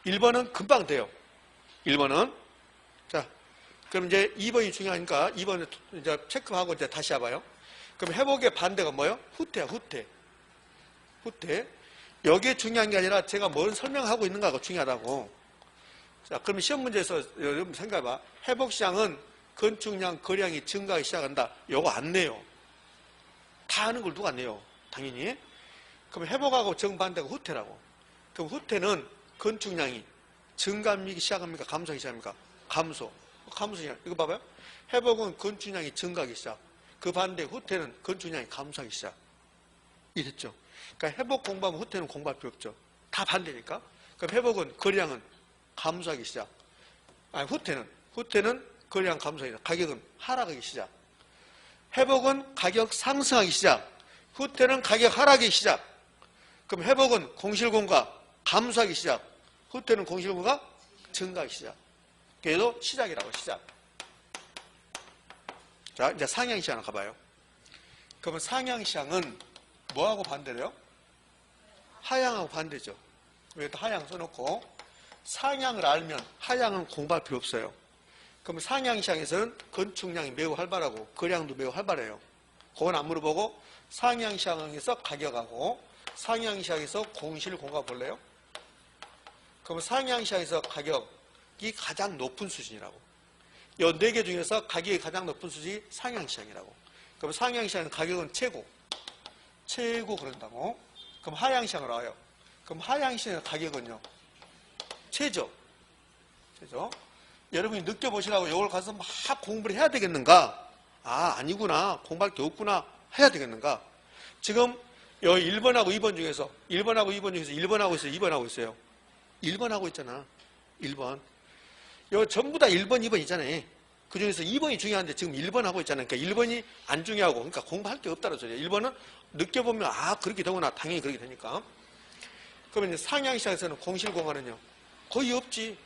1번은 금방 돼요. 1번은. 자, 그럼 이제 2번이 중요하니까 2번을 이제 체크하고 이제 다시 해봐요. 그럼 회복의 반대가 뭐예요? 후퇴야, 후퇴. 후퇴. 여기에 중요한 게 아니라 제가 뭘 설명하고 있는가가 중요하다고. 자, 그러면 시험 문제에서 여러분 생각해봐. 회복시장은 건축량, 거래량이 증가하기 시작한다. 요거 안 내요. 다 아는 걸 누가 내요? 당연히. 그럼 회복하고 정반대가 후퇴라고. 그럼 후퇴는 건축량이 증가하기 시작합니까? 감소하기 시작합니까? 감소. 감소냐? 이거 봐봐요. 회복은 건축량이 증가하기 시작. 그 반대 후퇴는 건축량이 감소하기 시작. 이랬죠. 그러니까 회복 공부하면 후퇴는 공부할 필요 없죠. 다 반대니까. 그럼 회복은 거래량은 감소하기 시작. 아니, 후퇴는 거래량 감소하기 시작. 가격은 하락하기 시작. 회복은 가격 상승하기 시작. 후퇴는 가격 하락하기 시작. 그럼 회복은 공실공가 감소하기 시작. 후퇴는 공실공가 증가하기 시작. 그래도 시작이라고, 시작. 자, 이제 상향시장 가봐요. 그러면 상향시장은 뭐하고 반대래요? 하향하고 반대죠. 여기다 하향 써놓고 상향을 알면 하향은 공부할 필요 없어요. 그럼 상향시장에서는 건축량이 매우 활발하고 거래량도 매우 활발해요. 그건 안 물어보고 상향시장에서 가격하고 상향시장에서 공실공가 볼래요? 그럼 상향시장에서 가격이 가장 높은 수준이라고. 이 4개 중에서 가격이 가장 높은 수준이 상향시장이라고. 그럼 상향시장은 가격은 최고 그런다고. 그럼 하향시장으로 와요. 그럼 하향시장의 가격은요? 최저. 여러분이 느껴보시라고 이걸 가서 막 공부를 해야 되겠는가? 아, 아니구나. 공부할 게 없구나. 해야 되겠는가? 지금 여기 1번하고 2번 중에서 1번 하고 있어요. 2번 하고 있어요. 1번 하고 있잖아. 1번. 요 전부 다 1번, 2번 있잖아요. 그 중에서 2번이 중요한데 지금 1번 하고 있잖아요. 그러니까 1번이 안 중요하고, 그러니까 공부할 게 없다는 소리예요. 1번은 느껴보면, 아, 그렇게 되구나. 당연히 그렇게 되니까. 그러면 이제 상향시장에서는 공실공간은요? 거의 없지.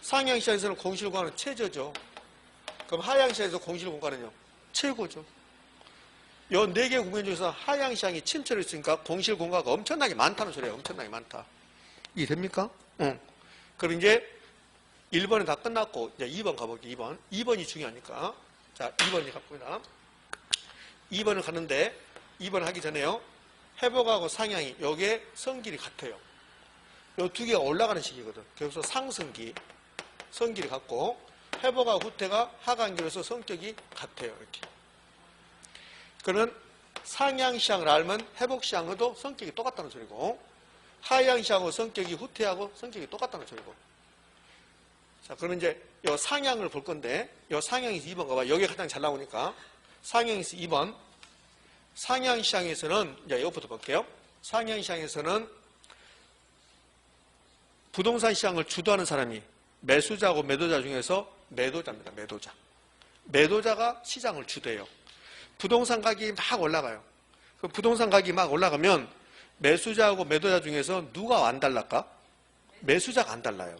상향시장에서는 공실공간은 최저죠. 그럼 하향시장에서 공실공간은요? 최고죠. 요 4개 국면 중에서 하향시장이 침체를 했으니까 공실공간가 엄청나게 많다는 소리예요. 엄청나게 많다. 이해됩니까? 응. 그럼 이제 1번은 다 끝났고 이제 2번 가볼게요. 2번. 2번이 중요하니까. 자, 2번이 갑니다. 2번을 가는데 2번 하기 전에요. 회복하고 상향이 여기에 성길이 같아요. 요 두 개가 올라가는 식이거든. 그래서 상승기, 성길이 같고 회복하고 후퇴가 하강기로서 성격이 같아요. 이렇게. 그러면 상향시향을 알면 회복시향도 성격이 똑같다는 소리고 하향시향하고 성격이 후퇴하고 성격이 똑같다는 소리고. 자, 그러면 이제 요 상향을 볼 건데 요 상향에서 2번 가봐. 여기가 가장 잘 나오니까 상향에서 2번. 상향시향에서는 이제 이것부터 볼게요. 상향시향에서는 부동산 시장을 주도하는 사람이 매수자고 매도자 중에서 매도자입니다. 매도자. 매도자가 시장을 주도해요. 부동산 가격이 막 올라가요. 그 부동산 가격이 막 올라가면 매수자하고 매도자 중에서 누가 안 달랄까? 매수자가 안 달라요.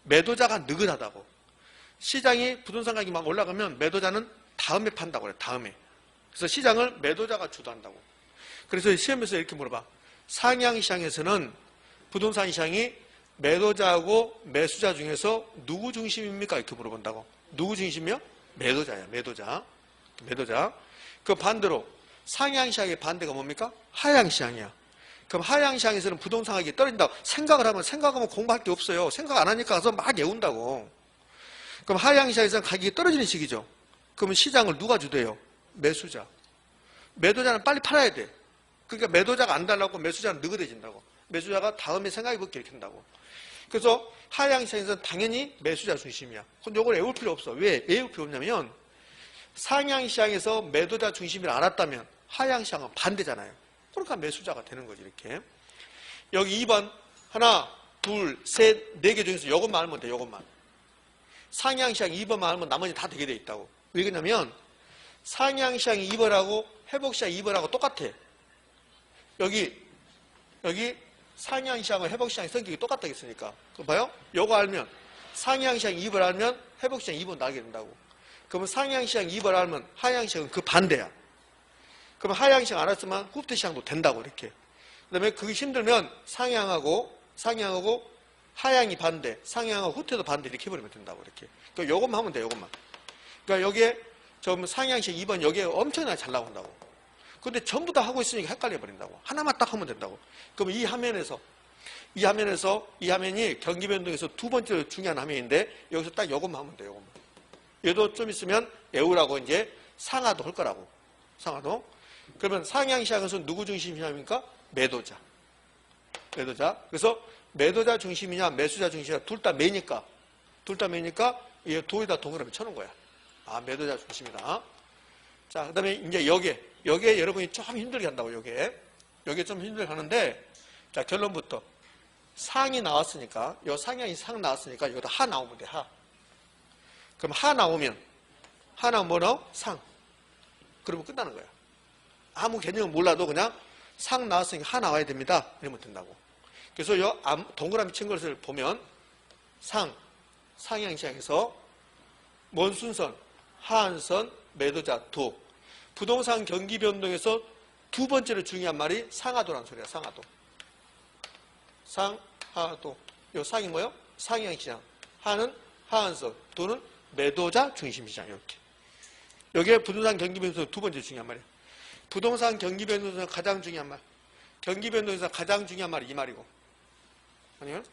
매도자가 느긋하다고. 시장이 부동산 가격이 막 올라가면 매도자는 다음에 판다고 그래요. 다음에. 그래서 시장을 매도자가 주도한다고. 그래서 시험에서 이렇게 물어봐. 상향시장에서는 부동산 시장이 매도자하고 매수자 중에서 누구 중심입니까? 이렇게 물어본다고. 누구 중심이요? 매도자야. 매도자. 매도자. 그 반대로 상향시장의 반대가 뭡니까? 하향시장이야. 그럼 하향시장에서는 부동산 가격이 떨어진다고 생각하면 공부할 게 없어요. 생각 안 하니까 가서 막 외운다고. 그럼 하향시장에서는 가격이 떨어지는 시기죠. 그러면 시장을 누가 주도해요? 매수자. 매도자는 빨리 팔아야 돼. 그러니까 매도자가 안 달라고 매수자는 느긋해진다고. 매수자가 다음에 생각해 볼게 이렇게 한다고. 그래서 하향시장에서는 당연히 매수자 중심이야. 근데 이걸 외울 필요 없어. 왜? 외울 필요 없냐면 상향시장에서 매도자 중심을 알았다면 하향시장은 반대잖아요. 그러니까 매수자가 되는 거지 이렇게. 여기 2번 하나, 둘, 셋, 네 개 중에서 이것만 알면 돼. 이것만. 상향시장 2번만 알면 나머지 다 되게 돼 있다고. 왜 그러냐면 상향시장이 2번하고 회복시장 2번하고 똑같아. 여기 상향시장과 회복시장의 성격이 똑같다고 했으니까. 그거 봐요? 요거 알면 상향시장 2번 알면 회복시장 2번 나게 된다고. 그러면 상향시장 2번 알면 하향시장은 그 반대야. 그럼 하향시장 알았으면 후퇴시장도 된다고 이렇게. 그 다음에 그게 힘들면 상향하고 하향이 반대, 상향하고 후퇴도 반대 이렇게 해버리면 된다고 이렇게. 그러니까 요것만 하면 돼. 요것만. 그러니까 여기에 상향시장 2번 여기에 엄청나게 잘 나온다고. 근데 전부 다 하고 있으니까 헷갈려 버린다고. 하나만 딱 하면 된다고. 그럼 이 화면이 경기 변동에서 두 번째로 중요한 화면인데 여기서 딱 요것만 하면 돼요. 요것만. 얘도 좀 있으면 외우라고 이제 상하도 할 거라고. 상하도. 그러면 상향시장에서 누구 중심이냐니까 매도자. 매도자. 그래서 매도자 중심이냐 매수자 중심이냐 둘 다 매니까 이 도에다 동그라미 쳐놓은 거야. 아, 매도자 중심이다. 자, 그 다음에 이제 여기에 여러분이 좀 힘들게 한다고, 여기에 좀 힘들게 하는데, 자, 결론부터. 상이 나왔으니까, 요 상향이 상 나왔으니까, 여기다 하 나오면 돼, 하. 그럼 하 나오면 뭐 나오? 상. 그러면 끝나는 거야. 아무 개념 몰라도 그냥 상 나왔으니까 하 나와야 됩니다. 이러면 된다고. 그래서 요 동그라미 친 것을 보면, 상향시장에서 뭔 순선? 하한선, 매도자, 도. 부동산 경기 변동에서 두 번째로 중요한 말이 상하도라는 소리야, 상하도. 상하도. 요 상이 뭐요? 상향시장. 하는 하한선, 도는 매도자 중심시장, 이렇게. 여기에 부동산 경기 변동에서 두 번째 중요한 말이야. 부동산 경기 변동에서 가장 중요한 말. 경기 변동에서 가장 중요한 말이 이 말이고. 아니면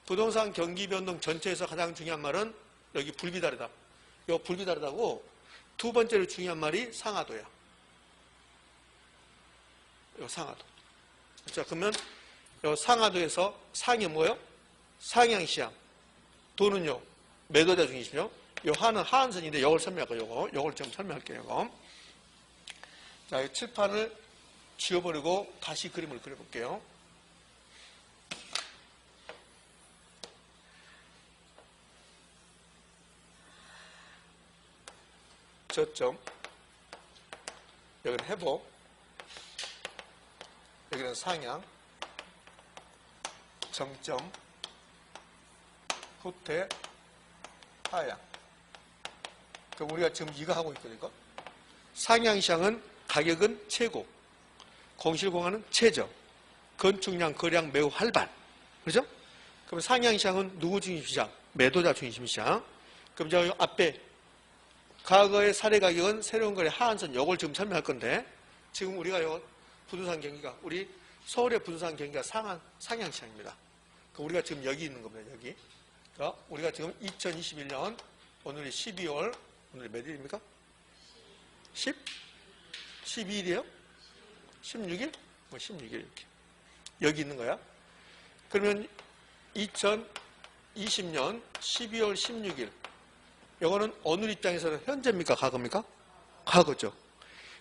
부동산 경기 변동 전체에서 가장 중요한 말은 여기 불비다르다. 요 불비다르다고 두 번째로 중요한 말이 상하도야. 요 상하도. 자, 그러면 요 상하도에서 상이 뭐예요? 상향시장. 도는요, 매도자 중이시죠. 요 하는 하한선인데 요걸 설명할 거예요. 요걸 좀 설명할게요. 요거. 자, 이 칠판을 지워버리고 다시 그림을 그려볼게요. 저점, 여기는 회복, 여기는 상향, 정점, 후퇴, 하향. 그럼 우리가 지금 이거 하고 있거든요. 상향시장은 가격은 최고, 공실공하는 최저, 건축량, 거래량 매우 활발. 그죠? 그럼 상향시장은 누구 중심시장? 매도자 중심시장. 그럼 저 앞에 과거의 사례 가격은 새로운 거래 하한선 요걸 지금 설명할 건데 지금 우리가 요 부동산 경기가 우리 서울의 부동산 경기가 상향시장입니다. 우리가 지금 여기 있는 겁니다. 여기. 그러니까 우리가 지금 2021년 오늘이 12월 오늘이 몇 일입니까? 12일이에요? 16일? 16일 이렇게. 여기 있는 거야. 그러면 2020년 12월 16일 이거는 오늘 입장에서는 현재입니까? 과거입니까? 과거죠.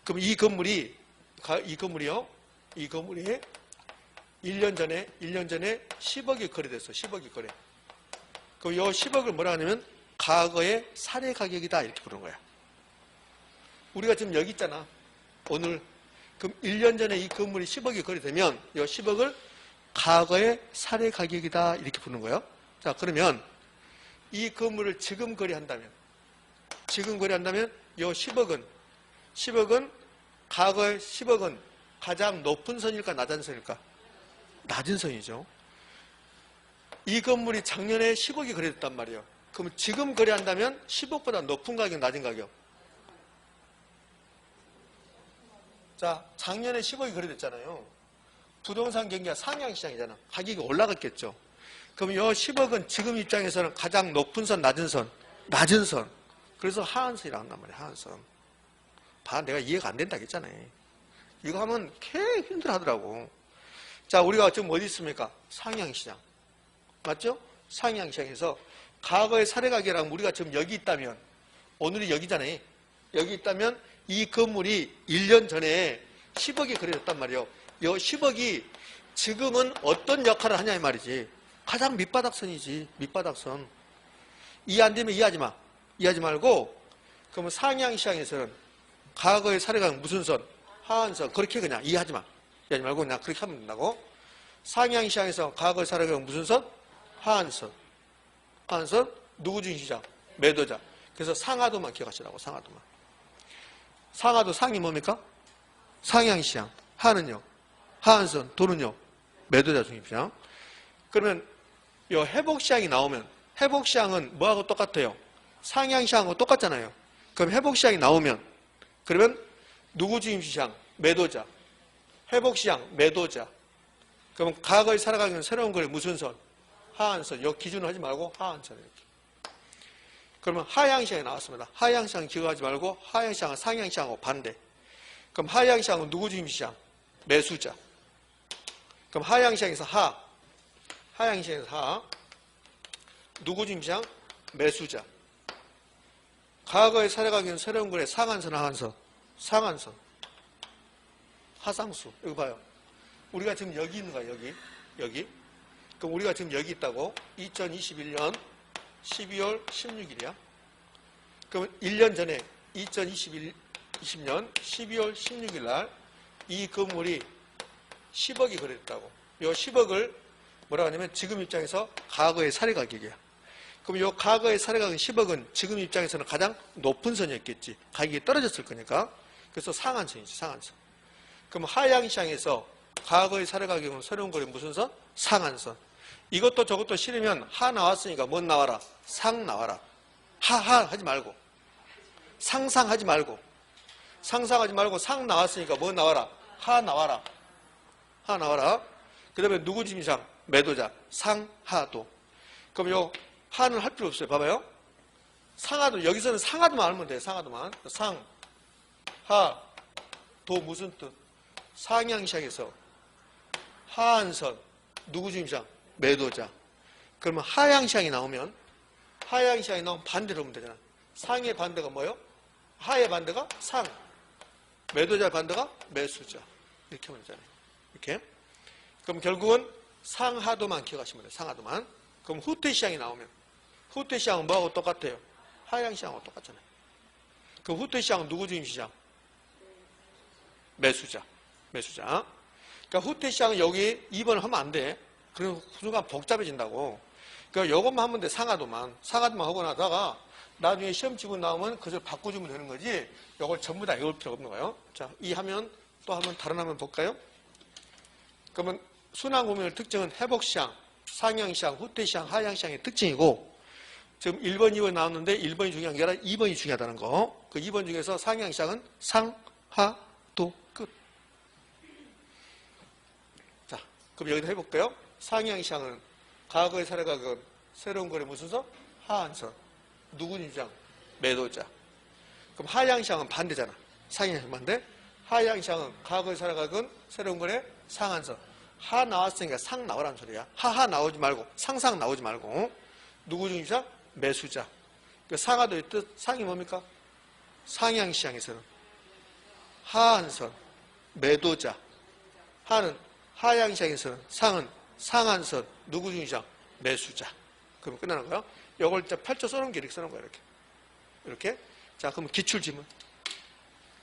그럼 이 건물이요. 이 건물이 1년 전에 10억이 거래됐어. 10억이 거래. 그럼 이 10억을 뭐라 하냐면 과거의 사례 가격이다 이렇게 부르는 거야. 우리가 지금 여기 있잖아. 오늘 그럼 1년 전에 이 건물이 10억이 거래되면 이 10억을 과거의 사례 가격이다 이렇게 부르는 거예요. 자, 그러면 이 건물을 지금 거래한다면 이 10억은 과거의 10억은 가장 높은 선일까 낮은 선일까? 낮은 선이죠. 이 건물이 작년에 10억이 거래됐단 말이에요. 그럼 지금 거래한다면 10억보다 높은 가격, 낮은 가격? 자, 작년에 10억이 거래됐잖아요. 부동산 경기가 상향시장이잖아. 가격이 올라갔겠죠. 그럼 이 10억은 지금 입장에서는 가장 높은 선, 낮은 선? 낮은 선. 그래서 하한선이라고 한단 말이에요. 하한선. 내가 이해가 안 된다 했잖아요. 이거 하면 꽤 힘들어 하더라고. 자, 우리가 지금 어디 있습니까? 상향시장. 맞죠? 상향시장에서 과거의 사례가격이랑 우리가 지금 여기 있다면 오늘이 여기잖아요. 여기 있다면 이 건물이 1년 전에 10억이 거래됐단 말이에요. 이 10억이 지금은 어떤 역할을 하냐 이 말이지. 가장 밑바닥선이지. 밑바닥선. 이해 안 되면 이해하지 마. 이해하지 말고 그러면 상향시장에서는 과거의 사례가격 무슨 선? 하한선. 그렇게 그냥 이해하지 마. 이해하지 말고 그냥 그렇게 하면 된다고. 상향시장에서 과거의 사례가격 무슨 선? 하한선. 하한선 누구 중심시장? 매도자. 그래서 상하도만 기억하시라고. 상하도만. 상하도 상이 뭡니까? 상향시장. 하는요? 하한선. 도는요? 매도자 중심시장. 그러면 이 회복시장이 나오면 회복시장은 뭐하고 똑같아요? 상향시장하고 똑같잖아요. 그럼 회복시장이 나오면 그러면 누구 중심시장? 매도자. 회복시장 매도자. 그럼 과거의 살아가기는 새로운 거래 무슨 선? 하한선. 이 기준을 하지 말고 하한선 이렇게. 그러면 하향시장이 나왔습니다. 하향시장 기억하지 말고 하향시장은 상향시장하고 반대. 그럼 하향시장은 누구 중심시장? 매수자. 그럼 하향시장에서 하향시장에서 누구 중심시장? 매수자. 과거의 사례가격은 새로운 거래 상한선, 하한선. 상한선. 하상수. 이거 봐요. 우리가 지금 여기 있는 거야. 여기. 그럼 우리가 지금 여기 있다고 2021년 12월 16일이야. 그럼 1년 전에 2020년 12월 16일 날 이 건물이 10억이 거래됐다고. 이 10억을 뭐라고 하냐면 지금 입장에서 과거의 사례 가격이야. 그럼 이 과거의 사례 가격 10억은 지금 입장에서는 가장 높은 선이었겠지. 가격이 떨어졌을 거니까. 그래서 상한선이지. 상한선. 그럼 하향시장에서 과거의 사례 가격은 새로운 거래 무슨 선? 상한선. 이것도 저것도 싫으면 하 나왔으니까 뭔 나와라? 상 나와라. 하하 하지 말고. 상상하지 말고. 상상하지 말고 상 나왔으니까 뭐 나와라? 하 나와라. 하 나와라. 그 다음에 누구 중심시장? 매도자. 상하도. 그럼 요 하는 할 필요 없어요. 봐봐요. 상하도. 여기서는 상하도만 알면 돼요. 상하도만. 상, 하, 도 무슨 뜻? 상향시장에서 하한선. 누구 중심시장? 매도자. 그러면 하향시장이 나오면 반대로 하면 되잖아. 상의 반대가 뭐예요? 하의 반대가 상. 매도자의 반대가 매수자. 이렇게 하면 되잖아요. 이렇게. 그럼 결국은 상하도만 기억하시면 돼요. 상하도만. 그럼 후퇴시장이 나오면 후퇴시장은 뭐하고 똑같아요? 하향시장하고 똑같잖아요. 그럼 후퇴시장은 누구 중심시장? 매수자. 매수자. 그러니까 후퇴시장은 여기 2번을 하면 안 돼. 그리고 순간 복잡해진다고. 그러니까 이것만 하면 돼. 상하도만 하고 나다가 나중에 시험 치고 나오면 그걸 바꿔주면 되는 거지. 이걸 전부 다 외울 필요가 없는 거예요. 자, 이 화면 또 한번 다른 화면 볼까요? 그러면 순환구매율 특징은 회복시장, 상향시향, 후퇴시향, 하향시향의 특징이고 지금 1번, 2번 나왔는데 1번이 중요한 게 아니라 2번이 중요하다는 거. 그 2번 중에서 상향시향은 상, 하, 도, 끝. 자, 그럼 여기다 해볼게요. 상향시향은 과거의 사례가 새로운 거래 무슨 서? 하한서. 누구 주장? 매도자. 그럼 하향시향은 반대잖아. 상향시향 반대. 하향시향은 과거의 사례가 새로운 거래 상한서. 하 나왔으니까 상 나오라는 소리야. 하하 나오지 말고 상상 나오지 말고. 누구 중주자? 매수자. 그 상하도의 뜻, 상이 뭡니까? 상향시향에서는 하한선, 매도자. 하는 하향시향에서는 상은 상한선, 누구 중주자? 매수자. 그럼 끝나는 거예요. 이걸 진짜 펼쳐 써놓은 게 이렇게 써놓은 거예요. 이렇게. 이렇게. 자, 그럼 기출지문.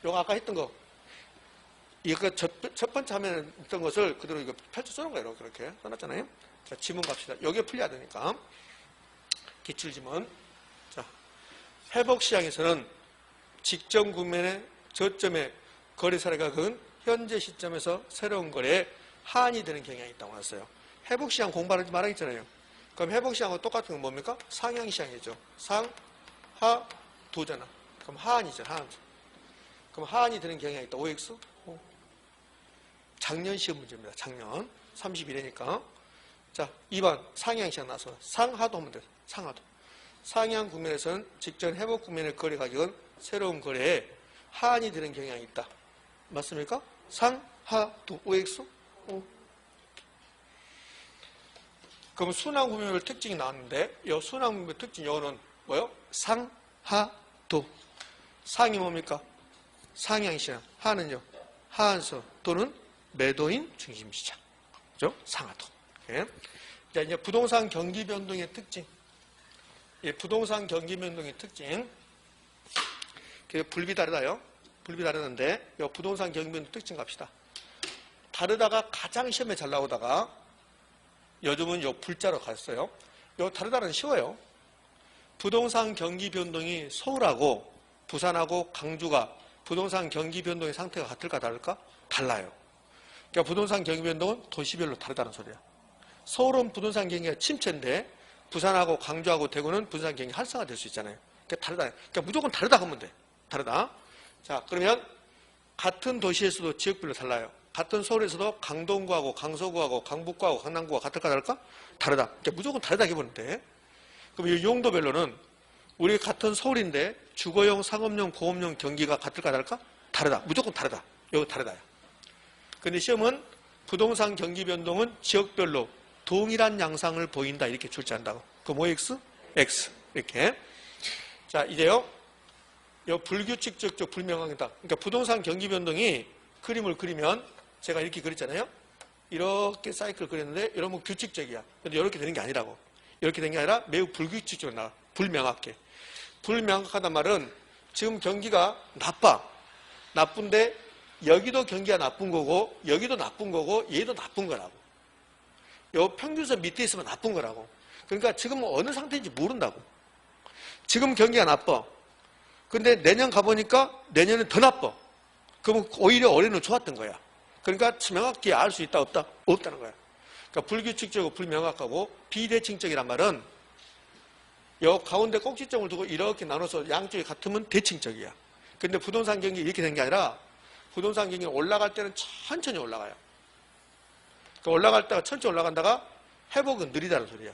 요거 아까 했던 거. 이거 첫 번째 화면에 있던 것을 그대로 이거 펼쳐 써놓은 거예요. 이렇게 써놨잖아요. 자, 지문 갑시다. 여기에 풀려야 되니까. 기출지문. 자, 회복시장에서는 직전 구매의 저점의 거래 사례가격은 현재 시점에서 새로운 거래에 하한이 되는 경향이 있다고 했어요. 회복시장 공부하지 말아있잖아요. 그럼 회복시장하고 똑같은 건 뭡니까? 상향시장이죠. 상, 하, 도잖아. 그럼 하한이죠. 하한. 그럼 하한이 되는 경향이 있다. OX? 작년 시험 문제입니다. 작년. 31회니까. 자, 2번 상향시장 나서 상하도 하면 돼요. 상하도. 상향 국면에서는 직전 회복 국면의 거래 가격은 새로운 거래에 하한이 되는 경향이 있다. 맞습니까? 상, 하, 도, OX? 그럼 순환 구매별 특징이 나왔는데 이 순환 구매별 특징 이거는 뭐요? 상, 하, 도. 상이 뭡니까? 상향시장. 하는요? 하한서 또는 매도인 중심시장. 그죠? 상하도. 예. 자, 이제 부동산 경기 변동의 특징. 예, 부동산 경기 변동의 특징. 불비 다르다요. 불비 다르는데 이 부동산 경기 변동 특징 갑시다. 다르다가 가장 시험에 잘 나오다가 요즘은 요 불자로 갔어요. 요 다르다는 쉬워요. 부동산 경기 변동이 서울하고 부산하고 강주가 부동산 경기 변동의 상태가 같을까 다를까? 달라요. 그러니까 부동산 경기 변동은 도시별로 다르다는 소리야. 서울은 부동산 경기가 침체인데 부산하고 강주하고 대구는 부동산 경기 활성화 될 수 있잖아요. 그러니까 다르다. 그러니까 무조건 다르다 하면 돼. 다르다. 자, 그러면 같은 도시에서도 지역별로 달라요. 같은 서울에서도 강동구하고 강서구하고 강북구하고 강남구가 같을까 다를까? 다르다. 그러니까 무조건 다르다 해보면 돼. 그럼 이 용도별로는 우리 같은 서울인데 주거용, 상업용, 공업용 경기가 같을까 다를까? 다르다. 무조건 다르다. 이거 다르다요. 근데 시험은 부동산 경기 변동은 지역별로 동일한 양상을 보인다 이렇게 출제한다고. 그럼 OX? X. 이렇게. 자, 이제요. 요 불규칙적 불명확이다. 그러니까 부동산 경기 변동이 그림을 그리면 제가 이렇게 그렸잖아요. 이렇게 사이클 그렸는데 이러면 규칙적이야. 근데 이렇게 되는 게 아니라고. 이렇게 되는 게 아니라 매우 불규칙적으로 나와. 불명확해. 불명확하단 말은 지금 경기가 나빠. 나쁜데 여기도 경기가 나쁜 거고 여기도 나쁜 거고 얘도 나쁜 거라고. 요 평균선 밑에 있으면 나쁜 거라고. 그러니까 지금 어느 상태인지 모른다고. 지금 경기가 나빠. 근데 내년 가보니까 내년은 더 나빠. 그러면 오히려 올해는 좋았던 거야. 그러니까 명확히 알 수 있다 없다? 없다는 거야. 그러니까 불규칙적이고 불명확하고 비대칭적이란 말은 요 가운데 꼭지점을 두고 이렇게 나눠서 양쪽이 같으면 대칭적이야. 근데 부동산 경기 이렇게 된 게 아니라 부동산 경기는 올라갈 때는 천천히 올라가요. 그러니까 올라갈 때가 천천히 올라간다가 회복은 느리다는 소리야.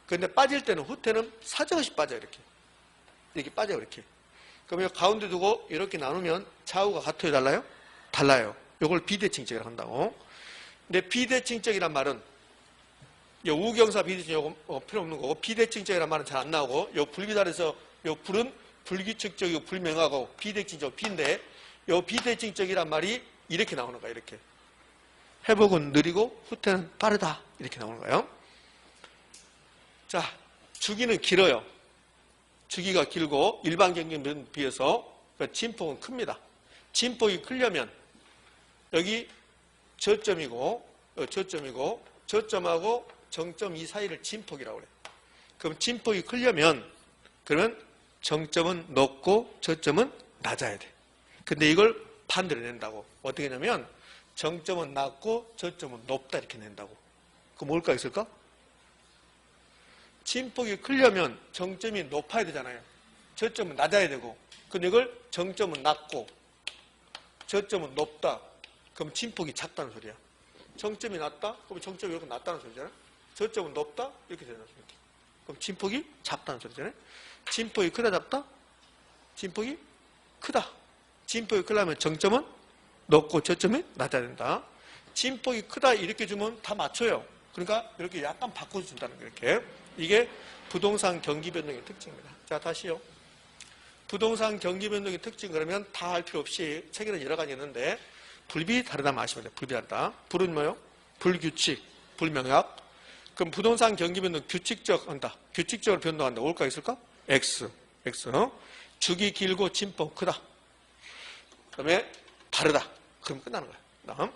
근데 빠질 때는 후퇴는 사정없이 빠져 이렇게. 이렇게 빠져 이렇게. 그러면 가운데 두고 이렇게 나누면 좌우가 같아요 달라요? 달라요. 이걸 비대칭적이라고 한다고. 근데 비대칭적이란 말은 요 우경사 비대칭 요거 필요 없는 거고 비대칭적이란 말은 잘 안 나오고 요 불비달에서 요 불은 불규칙적이고 불명하고 비대칭적 비인데 요 비대칭적이란 말이 이렇게 나오는 거야. 이렇게. 회복은 느리고 후퇴는 빠르다. 이렇게 나오는 거예요. 자, 주기는 길어요. 주기가 길고 일반 경기에 비해서 진폭은 큽니다. 진폭이 크려면 여기 저점이고 저점하고 정점 이 사이를 진폭이라고 그래요. 그럼 진폭이 크려면 그러면 정점은 높고 저점은 낮아야 돼. 근데 이걸 반대로 낸다고. 어떻게 하냐면 정점은 낮고 저점은 높다 이렇게 낸다고. 그럼 뭘까 있을까? 진폭이 크려면 정점이 높아야 되잖아요. 저점은 낮아야 되고. 근데 이걸 정점은 낮고 저점은 높다. 그럼 진폭이 작다는 소리야. 정점이 낮다? 그럼 정점이 이렇게 낮다는 소리잖아요. 저점은 높다? 이렇게 되는 소리야. 그럼 진폭이 작다는 소리잖아요. 진폭이 크다 작다? 진폭이 크다. 진폭이 크려면 정점은 높고 저점이 낮아야 된다. 진폭이 크다 이렇게 주면 다 맞춰요. 그러니까 이렇게 약간 바꿔준다는 거예요. 이렇게. 이게 부동산 경기 변동의 특징입니다. 자, 다시요. 부동산 경기 변동의 특징 그러면 다 할 필요 없이 책에는 여러 가지 있는데 불비 다르다만 아시면 돼요. 불비 다르다. 불은 뭐요? 불규칙, 불명약. 그럼 부동산 경기 변동 규칙적 한다. 규칙적으로 변동한다. 올까 있을까? X. 주기 길고 진폭 크다. 그 다음에 다르다. 그럼 끝나는 거야. 다음.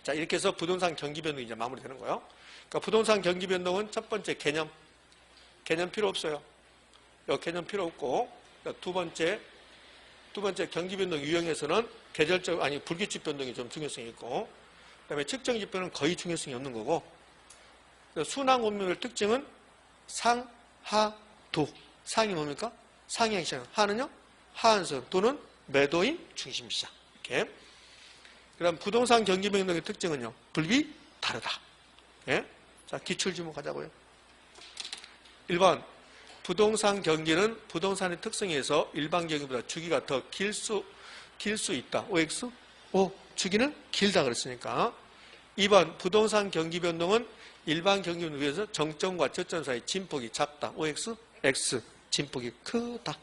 자, 이렇게 해서 부동산 경기 변동이 이제 마무리되는 거예요. 그러니까 부동산 경기 변동은 첫 번째 개념 필요 없어요. 이 개념 필요 없고, 그러니까 두 번째 경기 변동 유형에서는 계절적 아니 불규칙 변동이 좀 중요성이 있고, 그다음에 측정 지표는 거의 중요성이 없는 거고, 순환 운명의 특징은 상, 하, 도. 상이 뭡니까? 상향 시장. 하는요? 하한선. 도는 매도인 중심 시장. 이렇게. 그다음 부동산 경기 변동의 특징은요. 불비 다르다. 예? 자, 기출 지문 가자고요. 1번. 부동산 경기는 부동산의 특성에 의해서 일반 경기보다 주기가 더 길 수 있다. OX? O. 주기는 길다 그랬으니까. 2번. 부동산 경기 변동은 일반 경기 변동에 비해서 정점과 저점 사이 진폭이 작다. OX? X. 진폭이 크다.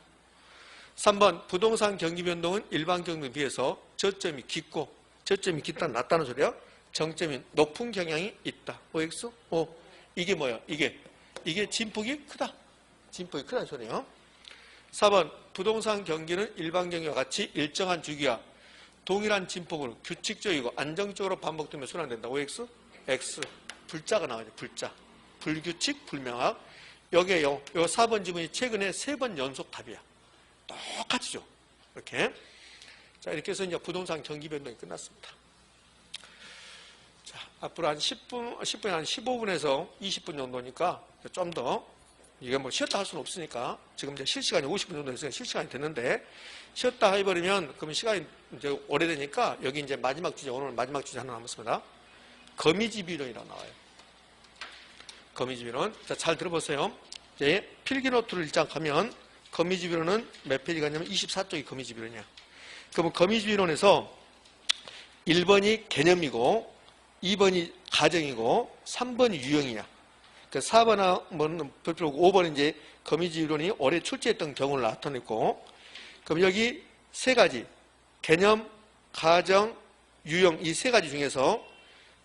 3번. 부동산 경기 변동은 일반 경기에 비해서 저점이 깊고 저점이 깊다 낮다는 소리야. 정점이 높은 경향이 있다. OX? O. 이게 뭐야? 이게 진폭이 크다. 진폭이 크다는 소리예요. 4번. 부동산 경기는 일반 경기와 같이 일정한 주기와 동일한 진폭으로 규칙적이고 안정적으로 반복되며 순환된다. OX? X. 불자가 나와요. 불자. 불규칙, 불명확. 여기에 요 4번 지문이 최근에 3번 연속 답이야. 똑같이죠. 이렇게. 자, 이렇게 해서 이제 부동산 경기 변동이 끝났습니다. 자, 앞으로 한 10분, 한 15분에서 20분 정도니까 좀 더, 이게 뭐 쉬었다 할 수는 없으니까, 지금 이제 실시간이 50분 정도 있으니까 실시간이 됐는데, 쉬었다 해버리면, 그러면 시간이 이제 오래되니까, 여기 이제 마지막 주제, 오늘 마지막 주제 하나 남았습니다. 거미집이론이라고 나와요. 거미집이론. 자, 잘 들어보세요. 이제 필기노트를 일장 가면, 거미집이론은 몇 페이지가 있냐면 24쪽이 거미집이론이야. 그러면 거미집이론에서 1번이 개념이고 2번이 가정이고 3번이 유형이야. 그러니까 4번은 별표고 5번은 이제 거미집이론이 올해 출제했던 경우를 나타냈고, 그럼 여기 세 가지 개념, 가정, 유형 이 세 가지 중에서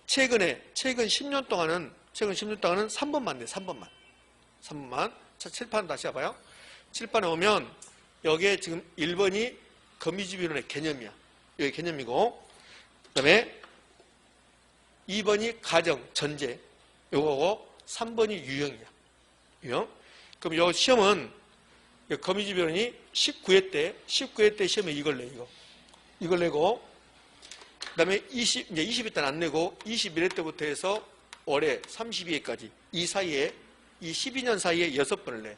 최근 10년 동안은 3번만 돼. 3번만. 자, 칠판 다시 해봐요. 칠판에 오면 여기에 지금 1번이 거미집이론의 개념이야. 여기 개념이고, 그 다음에 2번이 가정, 전제, 요거고 3번이 유형이야. 유형. 그럼 요 시험은 거미집이론이 19회 때 시험에 이걸 내, 이걸 내고, 그 다음에 이제 20회 때는 안 내고 21회 때부터 해서 올해 32회까지 이 사이에, 이 12년 사이에 6번을 내.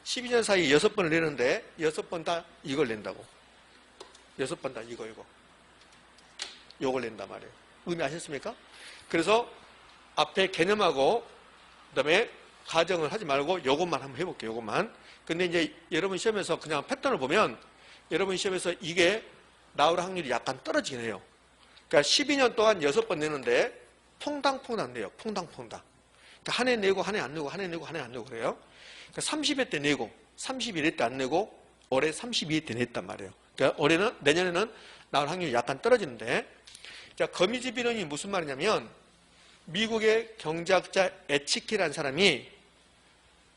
12년 사이에 6번을 내는데 6번 다 이걸 낸다고. 6번 다 이거. 요걸 낸단 말이에요. 의미 아셨습니까? 그래서 앞에 개념하고 그다음에 가정을 하지 말고 요것만 한번 해볼게요. 요것만. 근데 이제 여러분 시험에서 그냥 패턴을 보면 여러분 시험에서 이게 나올 확률이 약간 떨어지긴 해요. 그러니까 12년 동안 6번 내는데 퐁당퐁당 내요. 퐁당퐁당. 그러니까 한 해 내고 한 해 안 내고 한 해 내고 한 해 안 내고 그래요. 그러니까 30회 때 내고 31회 때 안 내고 올해 32회 때 냈단 말이에요. 그러니까 올해는 내년에는 나올 확률이 약간 떨어지는데, 자, 거미집이론이 무슨 말이냐면 미국의 경제학자 에치키라는 사람이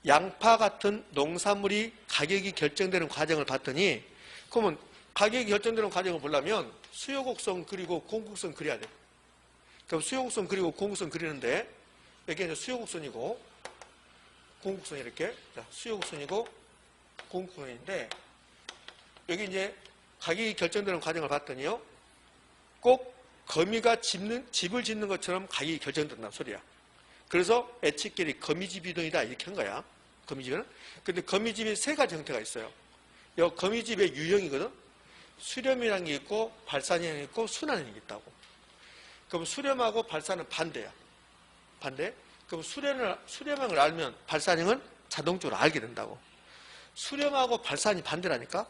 양파 같은 농산물이 가격이 결정되는 과정을 봤더니, 그러면 가격이 결정되는 과정을 보려면 수요곡선 그리고 공곡선 그려야 돼. 그럼 수요곡선 그리고 공곡선 그리는데 여기 이제 수요곡선이고 공곡선이 이렇게, 자, 수요곡선이고 공곡선인데 여기 이제 가격이 결정되는 과정을 봤더니요, 꼭 거미가 집을 짓는 것처럼 가격이 결정된다는 소리야. 그래서 H끼리 거미집이동이다 이렇게 한 거야. 거미집은. 근데 거미집이 세 가지 형태가 있어요. 이 거미집의 유형이거든. 수렴이라는 게 있고 발산형이 있고 순환형이 있다고. 그럼 수렴하고 발산은 반대야. 반대. 그럼 수렴형을 알면 발산형은 자동적으로 알게 된다고. 수렴하고 발산이 반대라니까.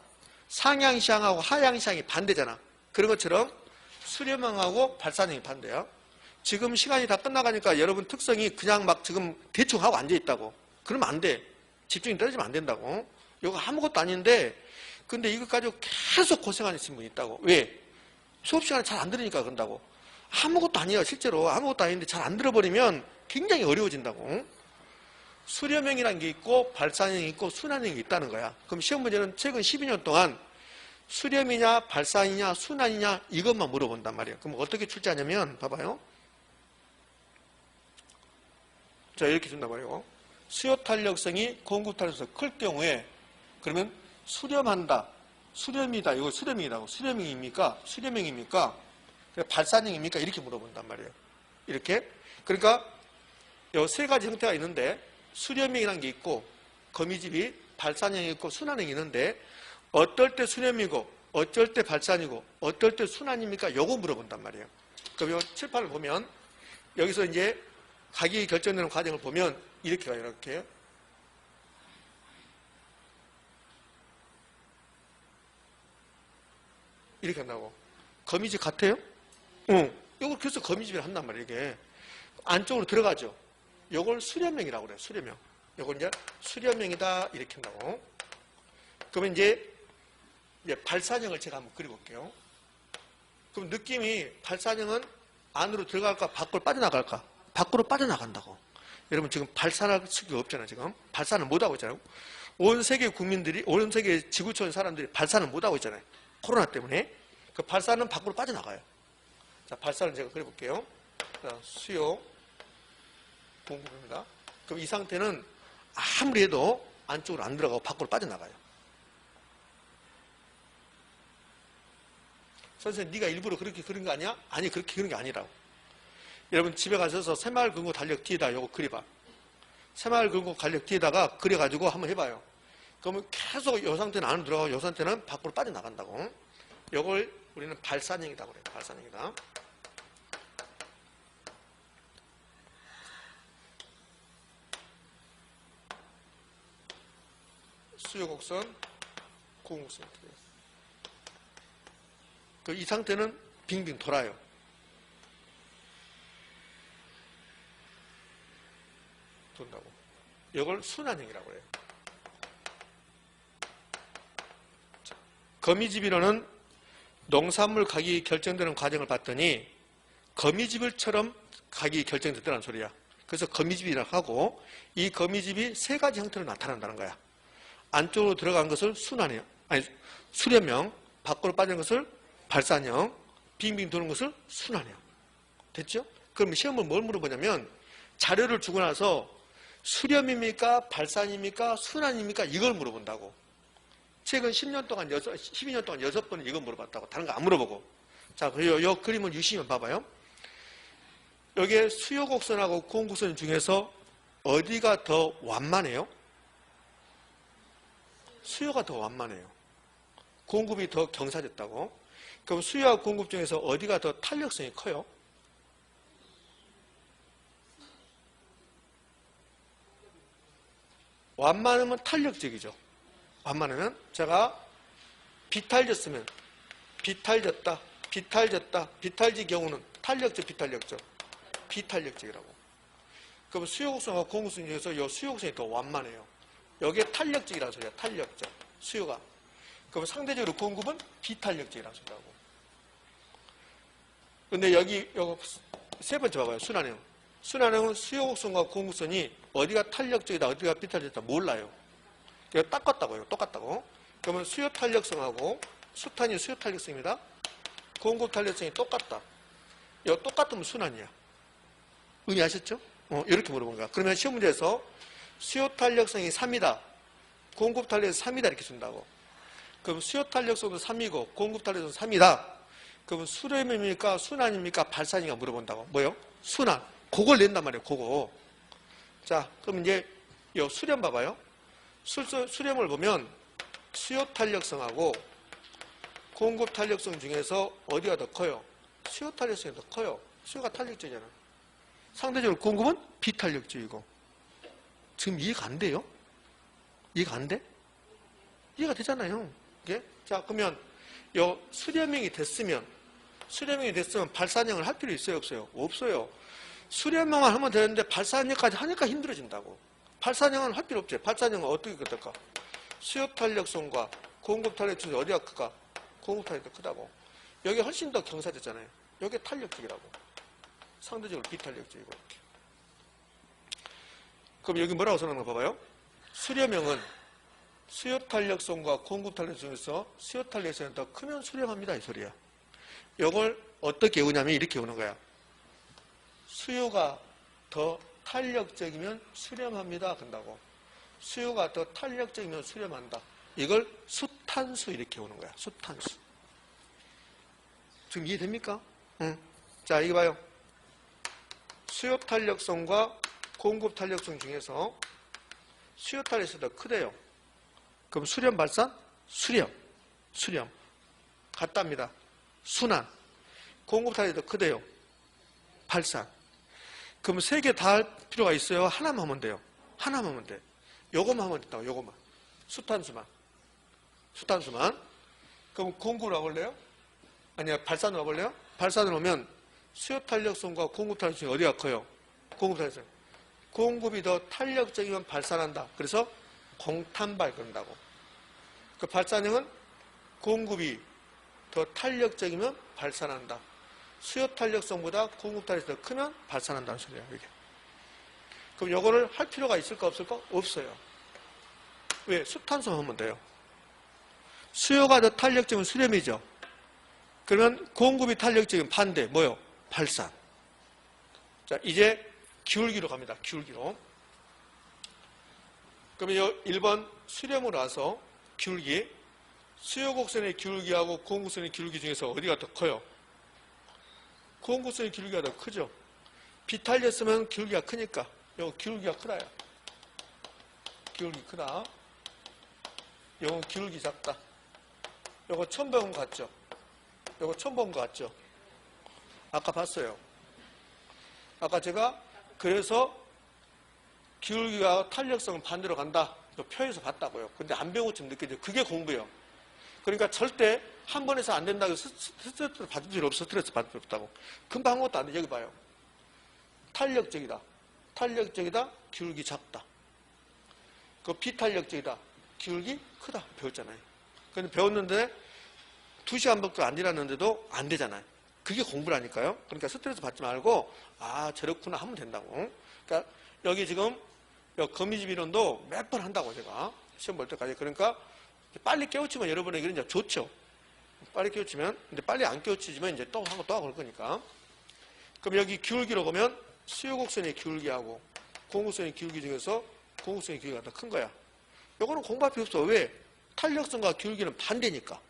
상향시향하고 하향시향이 반대잖아. 그런 것처럼 수렴형하고 발산형이 반대야. 지금 시간이 다 끝나가니까 여러분 특성이 그냥 막 지금 대충 하고 앉아있다고. 그러면 안 돼. 집중이 떨어지면 안 된다고. 이거 아무것도 아닌데 근데 이거 가지고 계속 고생하는 분이 있다고. 왜? 수업 시간에 잘 안 들으니까 그런다고. 아무것도 아니에요. 실제로 아무것도 아닌데 잘 안 들어버리면 굉장히 어려워진다고. 수렴형이라는 게 있고 발산형이 있고 순환형이 있다는 거야. 그럼 시험 문제는 최근 12년 동안 수렴이냐 발산이냐 순환이냐 이것만 물어본단 말이에요. 그럼 어떻게 출제하냐면 봐봐요. 자 이렇게 준단 말이에요. 수요 탄력성이 공급 탄력성 클 경우에 그러면 수렴한다. 수렴이다. 이거 수렴이라고. 수렴형입니까? 수렴형입니까? 발산형입니까? 이렇게 물어본단 말이에요. 이렇게. 그러니까 이 세 가지 형태가 있는데 수렴형이라는 게 있고 거미집이 발산형이 있고 순환형이 있는데 어떨 때 수렴이고 어쩔 때 발산이고 어떨 때 순환입니까? 요거 물어본단 말이에요. 그럼 이 칠판을 보면 여기서 이제 각이 결정되는 과정을 보면 이렇게 가요. 이렇게. 이렇게 한다고. 거미집 같아요? 응. 이걸 그래서 거미집이라 한단 말이에요. 이게. 안쪽으로 들어가죠. 이걸 수렴형이라고 그래요. 수렴형. 이걸 이제 수렴형이다. 이렇게 한다고. 그러면 이제 발산형을 제가 한번 그려볼게요. 그럼 느낌이 발산형은 안으로 들어갈까? 밖으로 빠져나갈까? 밖으로 빠져나간다고. 여러분 지금 발산할 수가 없잖아요. 지금. 발산을 못하고 있잖아요. 온 세계 국민들이, 온 세계 지구촌 사람들이 발산을 못하고 있잖아요. 코로나 때문에. 그 발산은 밖으로 빠져나가요. 자, 발산을 제가 그려볼게요. 자, 수요, 공급입니다. 그럼 이 상태는 아무리 해도 안쪽으로 안 들어가고 밖으로 빠져나가요. 선생님, 네가 일부러 그렇게 그린 거 아니야? 아니, 그렇게 그린 게 아니라고. 여러분, 집에 가셔서 새마을 금고 달력 뒤에다 이거 그려봐. 새마을 금고 달력 뒤에다가 그려가지고 한번 해봐요. 그러면 계속 이 상태는 안으로 들어가고 이 상태는 밖으로 빠져나간다고. 이걸 우리는 발산형이라고 그래요. 발산형이다. 수요 곡선, 고공곡선. 이 상태는 빙빙 돌아요. 돈다고. 이걸 순환형이라고 해요. 거미집이로는 농산물 가격이 결정되는 과정을 봤더니 거미집을처럼 가격이 결정됐다는 소리야. 그래서 거미집이라고 하고 이 거미집이 세 가지 형태로 나타난다는 거야. 안쪽으로 들어간 것을 순환형, 아니 수렴형, 밖으로 빠진 것을 발산형, 빙빙 도는 것을 순환형. 됐죠? 그럼 시험은 뭘 물어보냐면 자료를 주고 나서 수렴입니까? 발산입니까? 순환입니까? 이걸 물어본다고. 최근 10년 동안 12년 동안 6번은 이거 물어봤다고. 다른 거 안 물어보고. 자, 그리고 이 그림을 유심히 봐봐요. 여기에 수요 곡선하고 고공곡선 중에서 어디가 더 완만해요? 수요가 더 완만해요. 공급이 더 경사됐다고. 그럼 수요와 공급 중에서 어디가 더 탄력성이 커요? 완만하면 탄력적이죠. 완만하면 제가 비탈졌으면 비탈졌다, 비탈졌다, 비탈지 경우는 탄력적, 비탄력적, 비탄력적이라고. 그럼 수요곡선과 공급선 중에서 이 수요곡선이 더 완만해요. 여기에 탄력적이라는 소리야. 탄력적. 수요가. 그럼 상대적으로 공급은 비탄력적이라는 소리라고. 근데 여기 세 번째 봐봐요. 순환형. 순환형은 수요곡선과 공급선이 어디가 탄력적이다, 어디가 비탄력적이다 몰라요. 이거 똑같다고요. 똑같다고. 그러면 수요 탄력성하고 수탄이 수요 탄력성입니다. 공급 탄력성이 똑같다. 이거 똑같으면 순환이야. 의미하셨죠? 이렇게 물어보는 거야. 그러면 시험 문제에서 수요 탄력성이 3이다. 공급 탄력성이 3이다. 이렇게 준다고. 그럼 수요 탄력성도 3이고 공급 탄력성도 3이다. 그러면 수렴입니까? 순환입니까? 발산인가 물어본다고. 뭐요? 순환. 그걸 낸단 말이에요. 그거. 자, 그럼 이제 요 수렴 봐봐요. 수렴을 보면 수요 탄력성하고 공급 탄력성 중에서 어디가 더 커요? 수요 탄력성이 더 커요. 수요가 탄력적이잖아. 상대적으로 공급은 비탄력적이고. 지금 이해가 안 돼요? 이해가 안 돼? 이해가 되잖아요. 이게? 자, 그러면 요 수렴형이 됐으면 발산형을 할 필요 있어요, 없어요? 없어요. 수렴형만 하면 되는데 발산형까지 하니까 힘들어진다고. 발산형은 할 필요 없죠. 발산형은 어떻게 될까? 수요 탄력성과 공급 탄력성이 어디가 클까? 공급 탄력이 더 크다고. 여기 훨씬 더 경사졌잖아요. 여기 탄력적이라고. 상대적으로 비탄력적이고. 이렇게. 그럼 여기 뭐라고 써놓는 거 봐봐요. 수렴형은 수요 탄력성과 공급 탄력성 중에서 수요 탄력성이 더 크면 수렴합니다. 이 소리야. 이걸 어떻게 외우냐면 이렇게 외우는 거야. 수요가 더 탄력적이면 수렴합니다. 한다고. 수요가 더 탄력적이면 수렴한다. 이걸 수탄수 이렇게 오는 거야. 수탄수. 지금 이해됩니까? 응. 자, 이거 봐요. 수요 탄력성과 공급 탄력성 중에서 수요 탄력성이 더 크대요. 그럼 수렴 발산? 수렴. 같답니다. 순환. 공급 탄력이 더 크대요. 발산. 그럼 세 개 다 할 필요가 있어요? 하나만 하면 돼요. 하나만 하면 돼. 요것만 하면 된다고, 요것만. 수탄수만. 그럼 공급으로 와볼래요? 아니야, 발산으로 와볼래요? 발산으로 오면 수요 탄력성과 공급 탄력성이 어디가 커요? 공급 탄력성. 공급이 더 탄력적이면 발산한다. 그래서 공탄발 그런다고. 그 발산형은 공급이 더 탄력적이면 발산한다. 수요 탄력성보다 공급 탄력성이 더 크면 발산한다는 소리예요. 이게. 그럼 요거를 할 필요가 있을까 없을까? 없어요. 왜? 수탄수만 하면 돼요. 수요가 더 탄력적이면 수렴이죠. 그러면 공급이 탄력적이면 반대. 뭐요? 발산. 자, 이제 기울기로 갑니다. 기울기로. 그러면 1번 수렴으로 와서 기울기. 수요 곡선의 기울기하고 공급선의 기울기 중에서 어디가 더 커요? 공급선의 기울기가 더 크죠. 비탄렸으면 기울기가 크니까. 요 기울기가 크다요. 기울기 크다. 요건 기울기 작다. 요거 처음 배운 거 같죠? 요거 처음 본 거 같죠? 아까 봤어요. 아까 제가 그래서 기울기와 탄력성은 반대로 간다. 표에서 봤다고요. 근데 안 배운 것처럼 느껴져요. 그게 공부예요. 그러니까 절대 한 번 해서 안 된다고 스트레스 받을 필요 없어. 스트레스 받을 필요 없다고. 금방 한 것도 안 돼. 여기 봐요. 탄력적이다. 기울기 작다. 그 비탄력적이다. 기울기 크다. 배웠잖아요. 근데 배웠는데 2시간밖에 안 지났는데도 안 되잖아요. 그게 공부라니까요. 그러니까 스트레스 받지 말고 아 저렇구나 하면 된다고. 그러니까 여기 지금 거미집 이론도 몇 번 한다고 제가 시험 볼 때까지. 그러니까 빨리 깨우치면 여러분에게는 이제 좋죠. 빨리 깨우치면. 근데 빨리 안 깨우치지면 이제 또 하고 또 하고 그럴 거니까. 그럼 여기 기울기로 보면 수요곡선의 기울기하고 공급선의 기울기 중에서 공급선의 기울기가 더 큰 거야. 요거는 공부할 필요 없어. 왜? 탄력성과 기울기는 반대니까.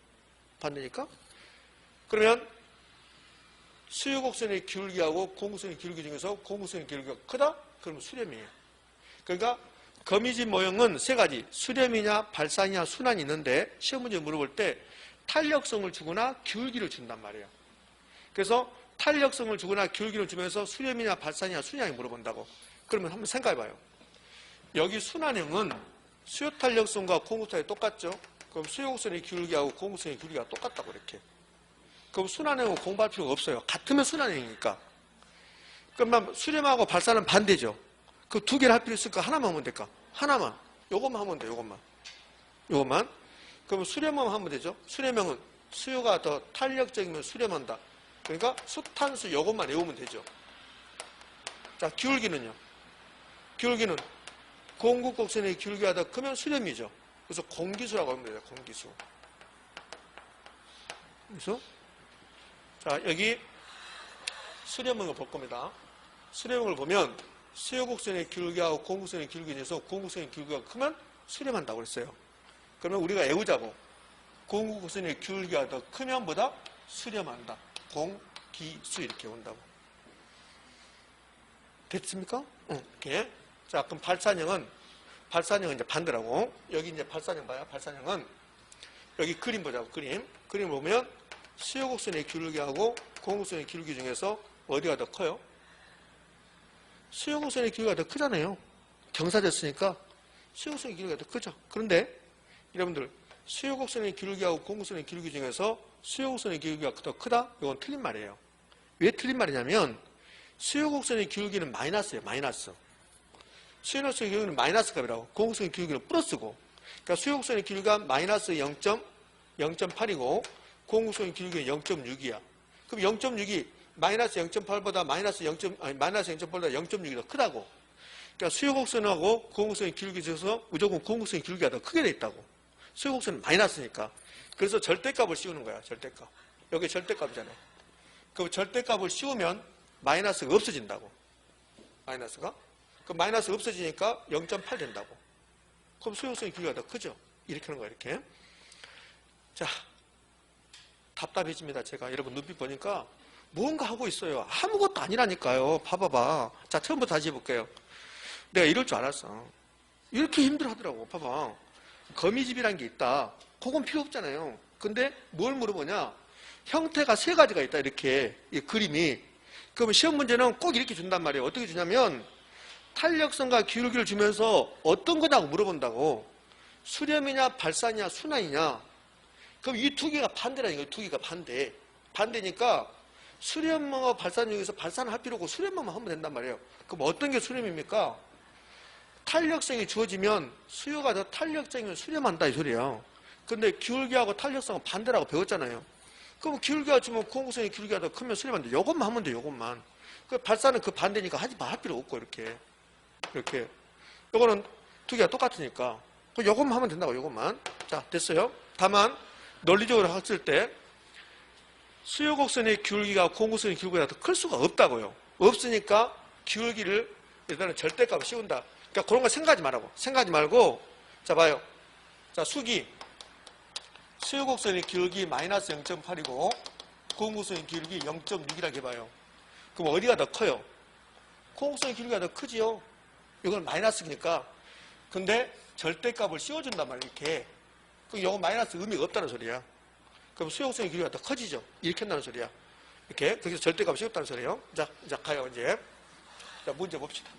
그러면 수요곡선의 기울기하고 공급선의 기울기 중에서 공급선의 기울기가 크다? 그러면 수렴이에요. 그러니까 거미집 모형은 세 가지. 수렴이냐 발산이냐 순환이 있는데 시험 문제 물어볼 때 탄력성을 주거나 기울기를 준단 말이에요. 그래서 탄력성을 주거나 기울기를 주면서 수렴이냐 발산이냐 순환이 물어본다고. 그러면 한번 생각해봐요. 여기 순환형은 수요 탄력성과 공급 탄력이 똑같죠? 그럼 수요곡선의 기울기하고 공급선의 기울기가 똑같다고 이렇게. 그럼 순환형은 공부할 필요가 없어요. 같으면 순환형이니까. 그러면 수렴하고 발산은 반대죠. 그 두 개를 할 필요 있을까? 하나만 하면 될까? 하나만. 요것만 하면 돼. 요것만. 그럼 수렴만 하면 되죠. 수렴형은 수요가 더 탄력적이면 수렴한다. 그러니까 수탄수 요것만 외우면 되죠. 자, 기울기는요. 기울기는 공급곡선의 기울기가 더 크면 수렴이죠. 그래서 공기수라고 하면 돼요. 공기수. 그래서 자, 여기 수렴형을 볼 겁니다. 수렴형을 보면 수요곡선의 기울기하고 공급선의 기울기 중에서 공급선의 기울기가 크면 수렴한다고 그랬어요. 그러면 우리가 외우자고. 공급선의 기울기가 더 크면 보다 수렴한다. 공기수 이렇게 온다고. 됐습니까? 이렇게. 자, 그럼 발산형은 이제 반대라고. 여기 이제 발산형 봐요. 발산형은 여기 그림 보자고. 그림 보면 수요곡선의 기울기하고 공곡선의 기울기 중에서 어디가 더 커요? 수요곡선의 기울기가 더 크잖아요. 경사졌으니까 수요곡선의 기울기가 더 크죠. 그런데 여러분들 수요곡선의 기울기하고 공곡선의 기울기 중에서 수요곡선의 기울기가 더 크다? 이건 틀린 말이에요. 왜 틀린 말이냐면 수요곡선의 기울기는 마이너스예요. 마이너스. 수요곡선의 기울기는 마이너스 값이라고. 공곡선의 기울기는 플러스고. 그러니까 수요곡선의 기울기가 마이너스 0.8이고 공곡선의 기울기는 0.6이야. 그럼 0.6이 마이너스 0.8보다 마이너스 0.8보다 0.6이 더 크다고. 그러니까 수요곡선하고 공곡선의 기울기 중에서 무조건 공곡선의 기울기가 더 크게 돼 있다고. 수요곡선은 마이너스니까. 그래서 절대값을 씌우는 거야. 절대값. 여기 절대값이잖아요. 그럼 절대값을 씌우면 마이너스가 없어진다고. 마이너스가. 그럼 마이너스 없어지니까 0.8 된다고. 그럼 수요곡선의 기울기가 더 크죠. 이렇게 하는 거야. 이렇게. 자, 답답해집니다. 제가 여러분 눈빛 보니까 뭔가 하고 있어요. 아무것도 아니라니까요. 봐봐봐. 자, 처음부터 다시 해볼게요. 내가 이럴 줄 알았어. 이렇게 힘들어 하더라고. 봐봐. 거미집이란 게 있다. 그건 필요 없잖아요. 근데 뭘 물어보냐? 형태가 세 가지가 있다. 이렇게 이 그림이. 그러면 시험 문제는 꼭 이렇게 준단 말이에요. 어떻게 주냐면 탄력성과 기울기를 주면서 어떤 거냐고 물어본다고. 수렴이냐 발산이냐 순환이냐. 그럼 이 두 개가 반대라는 거예요. 두 개가 반대. 반대니까 수렴과 발산 중에서 발산을 할 필요 없고 수렴만 하면 된단 말이에요. 그럼 어떤 게 수렴입니까? 탄력성이 주어지면 수요가 더 탄력적이면 수렴한다 이 소리예요. 근데 기울기하고 탄력성은 반대라고 배웠잖아요. 그럼 기울기가 주면 공곡선의 기울기가 더 크면 수렴한다. 요것만 하면 돼. 요것만. 그 발산은 그 반대니까 하지 마 할 필요 없고 이렇게. 요거는 두 개가 똑같으니까. 그 요것만 하면 된다고. 요것만. 자, 됐어요. 다만 논리적으로 했을 때 수요곡선의 기울기가 공곡선의 기울기가 더 클 수가 없다고요. 없으니까 기울기를 일단은 절대값을 씌운다. 그러니까 그런 거 생각하지 말라고. 생각하지 말고, 자, 봐요. 자, 수기. 수요곡선의 기울기 마이너스 0.8이고, 공곡선의 기울기 0.6이라고 해봐요. 그럼 어디가 더 커요? 공곡선의 기울기가 더 크지요? 이건 마이너스니까. 근데 절대값을 씌워준단 말이에요, 이렇게. 그럼 이건 마이너스 의미가 없다는 소리야. 그럼 수요곡선의 기울기가 더 커지죠? 이렇게 한다는 소리야. 이렇게. 그래서 절대값을 씌웠다는 소리예요. 자, 가요, 이제. 자, 문제 봅시다.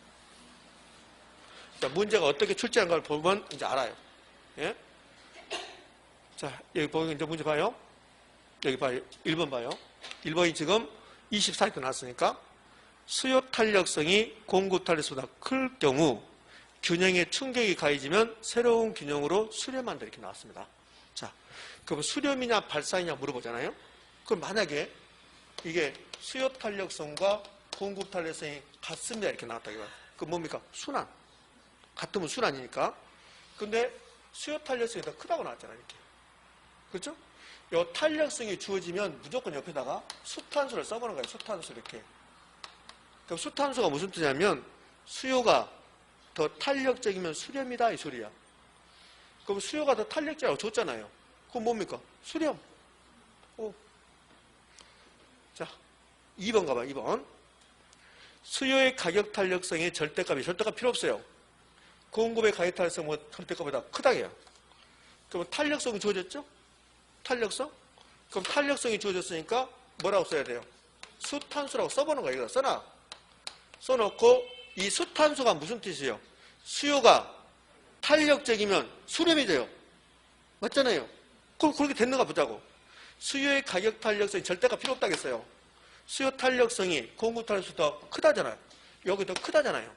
자, 문제가 어떻게 출제한 걸 보면 이제 알아요. 예? 자, 여기 보면 이제 문제 봐요. 여기 봐요. 1번 봐요. 1번이 지금 24일 나왔으니까 수요 탄력성이 공구 탄력성보다 클 경우 균형에 충격이 가해지면 새로운 균형으로 수렴한다 이렇게 나왔습니다. 자, 그럼 수렴이냐 발산이냐 물어보잖아요. 그럼 만약에 이게 수요 탄력성과 공구 탄력성이 같습니다 이렇게 나왔다 이거야. 그럼 뭡니까? 순환. 같으면 순환이니까. 근데 수요 탄력성이 더 크다고 나왔잖아요. 이렇게. 그렇죠? 이 탄력성이 주어지면 무조건 옆에다가 수탄수를 써보는 거예요. 수탄수 이렇게. 그럼 수탄수가 무슨 뜻이냐면 수요가 더 탄력적이면 수렴이다 이 소리야. 그럼 수요가 더 탄력적이라고 줬잖아요. 그럼 뭡니까? 수렴. 오. 자, 2번 가봐. 2번. 수요의 가격 탄력성의 절대값이 필요 없어요. 공급의 가격 탄력성은 절대값보다 크다게요. 그럼 탄력성이 주어졌죠? 탄력성? 그럼 탄력성이 주어졌으니까 뭐라고 써야 돼요? 수탄수라고 써보는 거예요. 여기다 써놔. 써놓고 이 수탄수가 무슨 뜻이에요? 수요가 탄력적이면 수렴이 돼요. 맞잖아요. 그럼 그렇게 됐는가 보자고. 수요의 가격 탄력성이 절대가 필요 없다겠어요. 수요 탄력성이 공급 탄력성보다 더 크다잖아요. 여기 더 크다잖아요.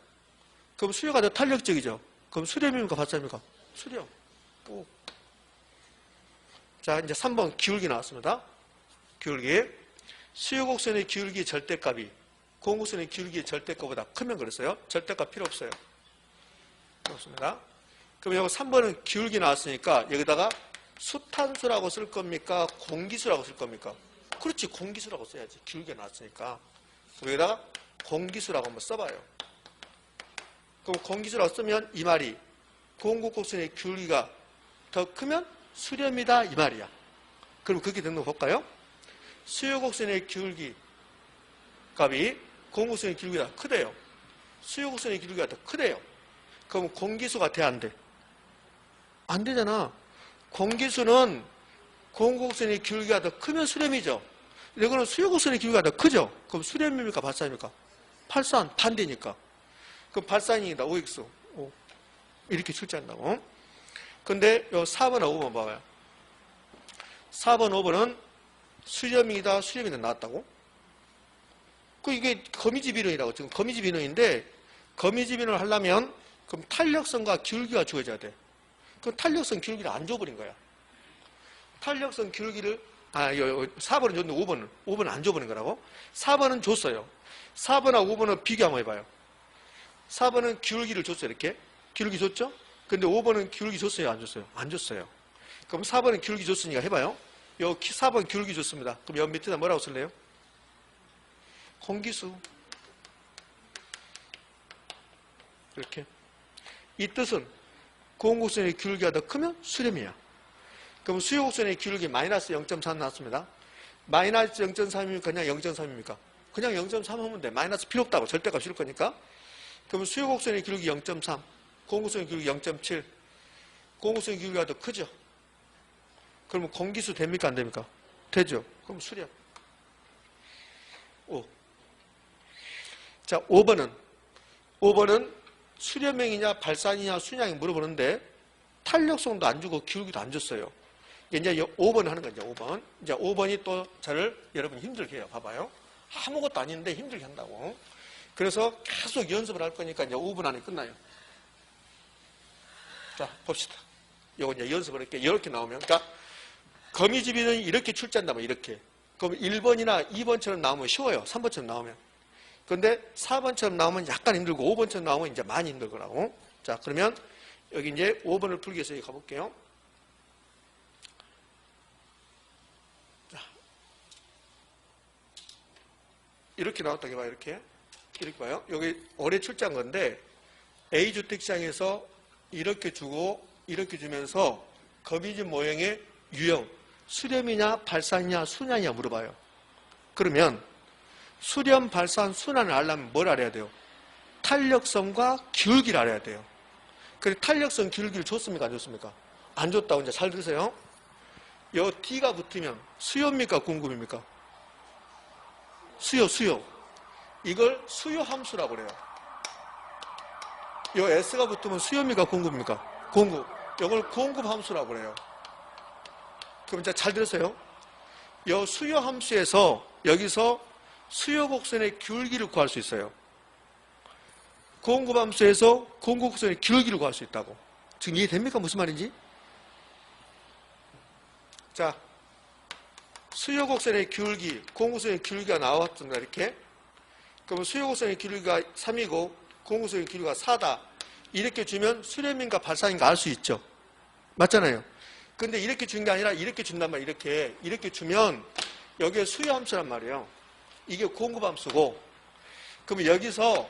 그럼 수요가 더 탄력적이죠. 그럼 수렴입니까? 발산입니까? 수렴. 오. 자, 이제 3번 기울기 나왔습니다. 기울기. 수요곡선의 기울기 절대값이 공곡선의 기울기 절대값보다 크면 그랬어요. 절대값 필요 없어요. 그렇습니다. 그럼 여기 3번은 기울기 나왔으니까 여기다가 수탄수라고 쓸 겁니까? 공기수라고 쓸 겁니까? 그렇지. 공기수라고 써야지. 기울기가 나왔으니까. 그럼 여기다가 공기수라고 한번 써봐요. 그럼 공기수라고 쓰면 이 말이 공곡곡선의 기울기가 더 크면 수렴이다 이 말이야. 그럼 그렇게 되는 거 볼까요? 수요곡선의 기울기 값이 공곡선의 기울기가 더 크대요. 수요곡선의 기울기가 더 크대요. 그럼 공기수가 돼, 안 돼? 안 되잖아. 공기수는 공곡선의 기울기가 더 크면 수렴이죠. 이거는 수요곡선의 기울기가 더 크죠. 그럼 수렴입니까? 발산입니까? 발산, 반대니까. 그럼 발산이다. OX. 이렇게 출제한다고. 근데 요 4번하고 5번 봐봐요. 4번, 5번은 수렴이다, 수렴이다 나왔다고? 이게 거미집 인원이라고. 지금 거미집 인원인데, 거미집 인원을 하려면, 그럼 탄력성과 기울기가 주어져야 돼. 그럼 탄력성, 기울기를 안 줘버린 거야. 탄력성, 기울기를, 4번은 줬는데 5번은 안 줘버린 거라고? 4번은 줬어요. 4번하고 5번은 비교 한번 해봐요. 4번은 기울기를 줬어요, 이렇게. 기울기 줬죠? 근데 5번은 기울기 줬어요, 안 줬어요? 안 줬어요. 그럼 4번은 기울기 줬으니까 해봐요. 요 4번 기울기 줬습니다. 그럼 옆 밑에다 뭐라고 쓸래요? 공기수. 이렇게. 이 뜻은 공곡선의 기울기가 더 크면 수렴이야. 그럼 수요곡선의 기울기 마이너스 0.3 나왔습니다. 마이너스 0.3입니까? 그냥 0.3입니까? 그냥 0.3 하면 돼. 마이너스 필요 없다고. 절대값 싫을 거니까. 그럼 수요곡선의 기울기 0.3, 공곡선의 기울기 0.7. 공곡선의 기울기가 더 크죠? 그러면 공기수 됩니까? 안 됩니까? 되죠? 그럼 수렴. 5. 자, 5번은 수렴형이냐, 발산이냐, 순양이 물어보는데 탄력성도 안 주고 기울기도 안 줬어요. 이제 5번 하는 거죠, 5번. 이제 5번이 또 저를 여러분 힘들게 해요. 봐봐요. 아무것도 아닌데 힘들게 한다고. 그래서 계속 연습을 할 거니까 이제 5분 안에 끝나요. 자, 봅시다. 요거 이제 연습을 할게. 이렇게 나오면. 그러니까 거미집이는 이렇게 출제한다면 이렇게. 그럼 1번이나 2번처럼 나오면 쉬워요. 3번처럼 나오면. 근데 4번처럼 나오면 약간 힘들고 5번처럼 나오면 이제 많이 힘들거라고. 자, 그러면 여기 이제 5번을 풀기 위해서 여기 가볼게요. 자, 이렇게 나왔다고 봐요. 이렇게 봐요. 여기 올해 출제한 건데 A주택시장에서 이렇게 주고 이렇게 주면서 거미집 모형의 유형 수렴이냐 발산이냐 순환이냐 물어봐요. 그러면 수렴, 발산, 순환을 알려면 뭘 알아야 돼요? 탄력성과 기울기를 알아야 돼요. 그래서 탄력성, 기울기를 줬습니까? 안 줬습니까? 안 줬다고 이제 잘 들으세요. 요 D가 붙으면 수요입니까? 공급입니까? 수요. 이걸 수요 함수라고 그래요. 요 S가 붙으면 수요입니까? 공급입니까? 공급. 이걸 공급 함수라고 그래요. 그럼 이제 잘 들으세요. 요 수요 함수에서 여기서 수요 곡선의 기울기를 구할 수 있어요. 공급 함수에서 공급 곡선의 기울기를 구할 수 있다고. 지금 이해됩니까? 무슨 말인지? 자, 수요 곡선의 기울기, 공급 곡선의 기울기가 나왔습니다. 이렇게. 그러면 수요 곡선의 기울기가 3이고 공급 곡선의 기울기가 4다. 이렇게 주면 수렴인가 발산인가 알 수 있죠. 맞잖아요. 근데 이렇게 준 게 아니라 이렇게 준단 말이에요. 이렇게 주면 여기에 수요 함수란 말이에요. 이게 공급 함수고, 그러면 여기서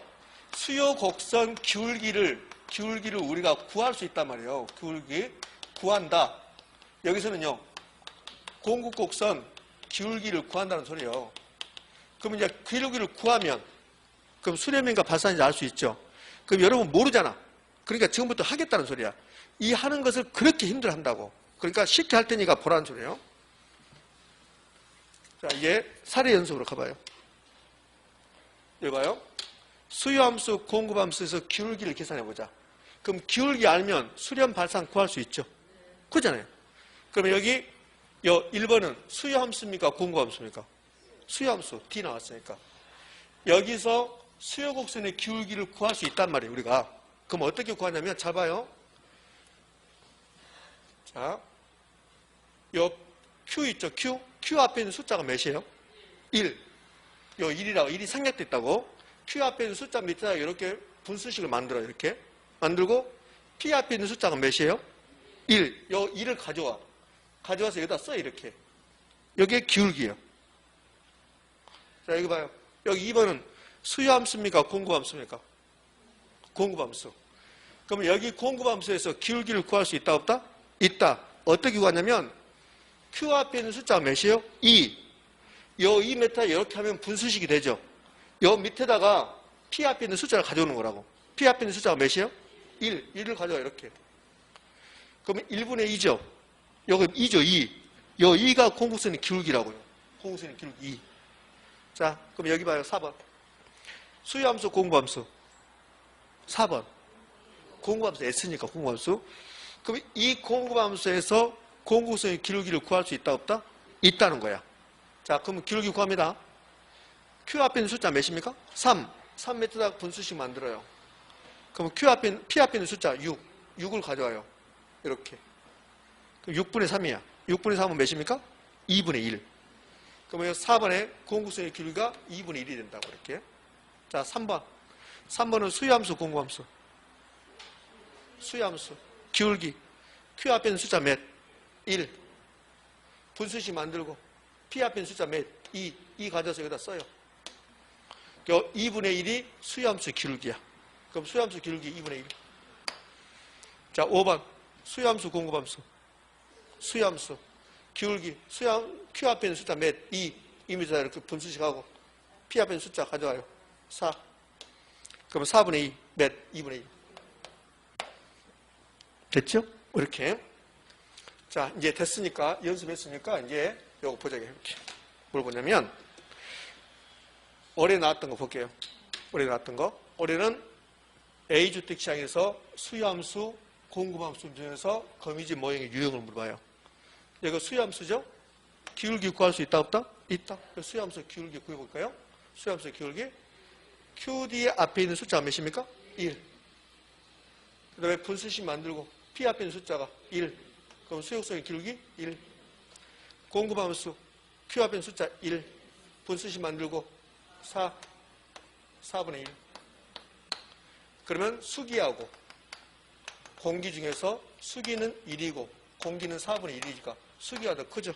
수요 곡선 기울기를 우리가 구할 수 있단 말이에요. 기울기 구한다. 여기서는요, 공급 곡선 기울기를 구한다는 소리예요. 그러면 이제 기울기를 구하면 그럼 수렴인가 발산인지 알 수 있죠. 그럼 여러분 모르잖아. 그러니까 지금부터 하겠다는 소리야. 이 하는 것을 그렇게 힘들어 한다고. 그러니까 쉽게 할 테니까 보라는 소리예요. 자, 이제 사례 연습으로 가봐요. 여기 봐요. 수요함수, 공급함수에서 기울기를 계산해보자. 그럼 기울기 알면 수렴, 발산 구할 수 있죠. 그렇잖아요. 그러면 여기 1번은 수요함수입니까? 공급함수입니까? 수요함수. D 나왔으니까. 여기서 수요곡선의 기울기를 구할 수 있단 말이에요. 우리가. 그럼 어떻게 구하냐면 잘 봐요. 자, 요 Q 있죠? Q 앞에 있는 숫자가 몇이에요? 1. 요 1이 생략됐다고. Q 앞에 있는 숫자 밑에다 이렇게 분수식을 만들어요. 이렇게. 만들고 P 앞에 있는 숫자가 몇이에요? 1. 요 1을 가져와서 여기다 써. 이렇게. 여기에 기울기예요. 자, 여기 봐요. 여기 2번은 수요함수입니까? 공급함수입니까? 공급함수. 그러면 여기 공급함수에서 기울기를 구할 수 있다 없다? 있다. 어떻게 구하냐면 Q 앞에 있는 숫자가 몇이에요? 2. 요 2 메타 이렇게 하면 분수식이 되죠. 요 밑에다가 P 앞에 있는 숫자를 가져오는 거라고. P 앞에 있는 숫자가 몇이에요? 1을 가져와 이렇게. 그러면 1분의 2죠. 여기 2죠, 2. 요 2가 공구선의 기울기라고요. 공구선의 기울기 2. 자, 그럼 여기 봐요. 4번. 수요함수, 공구함수. 4번. 공구함수 S니까 공구함수. 그럼 이 공구함수에서 공구선의 기울기를 구할 수 있다, 없다? 있다는 거야. 자, 그러면 기울기 구합니다. Q 앞에 있는 숫자 몇입니까? 3. 3m에다가 분수식 만들어요. 그럼 P 앞에 있는 숫자 6. 6을 가져와요. 이렇게. 그럼 6분의 3이야. 6분의 3은 몇입니까? 2분의 1. 그러면 4번에 공구선의 기울기가 2분의 1이 된다고 이렇게. 자, 3번. 3번은 수요함수, 공구함수. 수요함수. 기울기. Q 앞에 있는 숫자 몇? 1. 분수식 만들고 P 앞에 있는 숫자 몇? 2. 2 가져서 여기다 써요. 2분의 1이 수요함수 기울기야. 그럼 수요함수 기울기 2분의 1. 자, 5번. 수요함수, 공구함수. 수요함수. 기울기. Q 앞에 있는 숫자 몇? 2. 2m 이렇게 분수식하고 P 앞에 있는 숫자 가져와요. 4. 그럼 4분의 2. 몇? 2분의 1. 됐죠? 이렇게. 자, 이제 됐으니까, 연습했으니까, 이제 요거 보자게 해볼게요. 뭘 보냐면, 올해 나왔던 거 볼게요. 올해 나왔던 거. 올해는 A주택 시장에서 수요함수, 공구함수 중에서 거미집 모형의 유형을 물어봐요. 이거 수요함수죠? 기울기 구할 수 있다, 없다? 있다. 수요함수 기울기 구해볼까요? 수요함수 기울기. QD 앞에 있는 숫자가 몇입니까? 1. 그 다음에 분수식 만들고 P 앞에 있는 숫자가 1. 그럼 수역성의 기울기 1. 공구함수 Q 앞에 있는 숫자 1. 분수식 만들고 4. 4분의 1. 그러면 수기하고 공기 중에서 수기는 1이고 공기는 4분의 1이니까 수기가 더 크죠.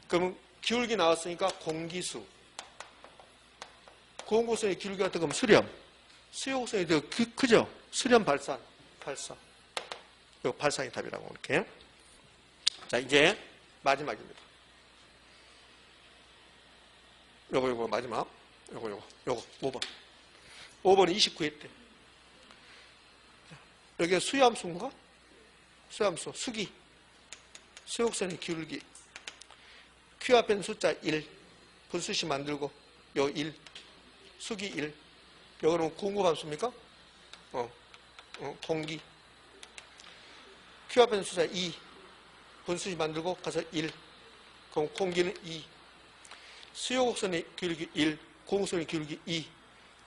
그러면 기울기 나왔으니까 공기수. 공구선의 기울기가 더 크면 수렴. 수요곡선이 더 크죠. 수렴 발산. 발산. 이거 발산이 답이라고 이렇게. 자, 이제 마지막입니다. 요거 마지막. 요거 5번. 5번이 29회 때. 여기가 수요함수인가? 수요함수. 수기. 수요곡선의 기울기. Q 앞에 있는 숫자 1. 분수식 만들고 요 1. 수기 1. 요거는 공구함수입니까? 공기. Q 앞에 있는 숫자 2. 분수식 만들고 가서 1. 그럼 공기는 2. 수요곡선의 기울기 1. 공구선의 기울기 2.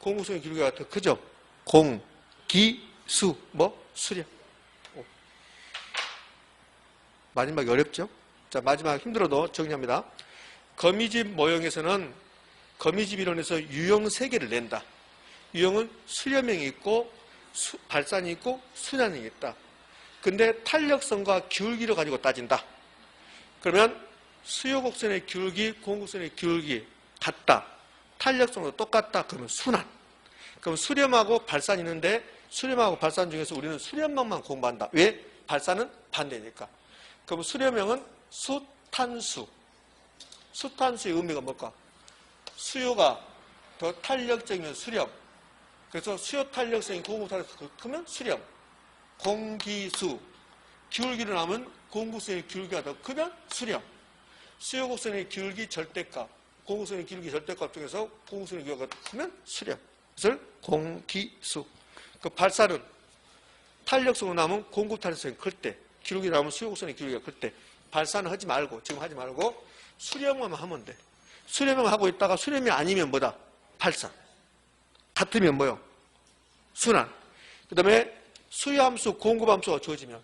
공구선의 기울기가 더 크죠? 공기수. 수렴. 마지막이 어렵죠? 자, 마지막 힘들어도 정리합니다. 거미집 모형에서는 거미집 이론에서 유형 3개를 낸다. 유형은 수렴형이 있고 발산이 있고 순환형이 있다. 근데 탄력성과 기울기를 가지고 따진다. 그러면 수요곡선의 기울기, 공구선의 기울기 같다. 탄력성도 똑같다. 그러면 순환. 그럼 수렴하고 발산이 있는데 수렴하고 발산 중에서 우리는 수렴형만 공부한다. 왜? 발산은 반대니까. 그럼 수렴형은 수탄수. 수탄수의 의미가 뭘까? 수요가 더 탄력적이면 수렴. 그래서 수요 탄력성이 공구 탄력성 크면 수렴. 공기수. 기울기를 하면 공구선의 기울기가 더 크면 수렴. 수요곡선의 기울기 절대값. 공구선의 기울기 절대값 중에서 공구선의 기울기가 더 크면 수렴. 그래서 공기수. 그 발산은 탄력성으로 나오면 공구 탄력성이 클 때, 기울기 나오면 수요곡선의 기울기가 클 때, 발산은 하지 말고, 지금 하지 말고, 수렴만 하면 돼. 수렴만 하고 있다가 수렴이 아니면 뭐다? 발산. 같으면 뭐요? 순환. 그 다음에 수요함수, 공구함수가 주어지면,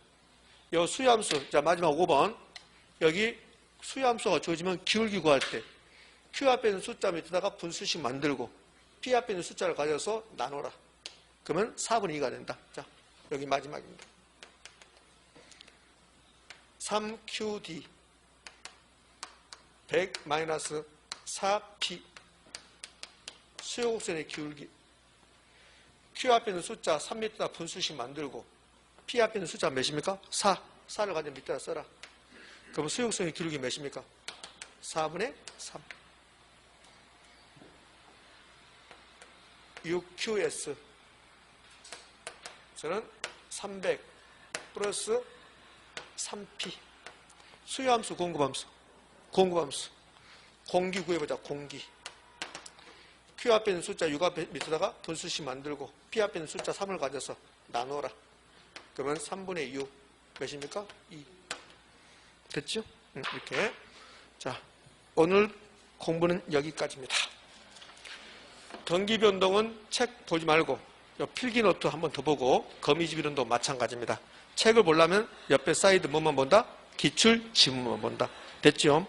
이 수요함수, 자, 마지막 5번. 여기 수요함수가 주어지면 기울기 구할 때, Q 앞에 있는 숫자 밑에다가 분수식 만들고, P 앞에 있는 숫자를 가져서 나눠라. 그러면 4분의 2가 된다. 자, 여기 마지막입니다. 3QD 100-4P 수요곡선의 기울기. Q 앞에 있는 숫자 3m에다 분수식 만들고 P 앞에 있는 숫자 몇입니까? 4. 4를 가지고 밑에다 써라. 그럼 수요곡선의 기울기 몇입니까? 4분의 3. 6QS 저는 300 플러스 3p. 수요함수, 공급함수. 공급함수. 공기 구해보자, 공기. Q 앞에 있는 숫자 6 앞에 밑에다가 분수식 만들고 P 앞에 있는 숫자 3을 가져서 나누어라. 그러면 3분의 6 몇입니까? 2. 됐죠? 이렇게. 자, 오늘 공부는 여기까지입니다. 경기 변동은 책 보지 말고 필기 노트 한번 더 보고 거미집 이론도 마찬가지입니다. 책을 보려면 옆에 사이드 뭐만 본다? 기출 지문만 본다. 됐죠?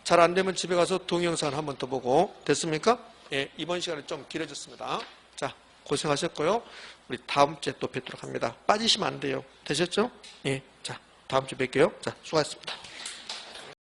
잘 안 되면 집에 가서 동영상을 한번 더 보고. 됐습니까? 예, 이번 시간은 좀 길어졌습니다. 자, 고생하셨고요. 우리 다음 주에 또 뵙도록 합니다. 빠지시면 안 돼요. 되셨죠? 예, 자, 다음 주에 뵐게요. 자, 수고하셨습니다.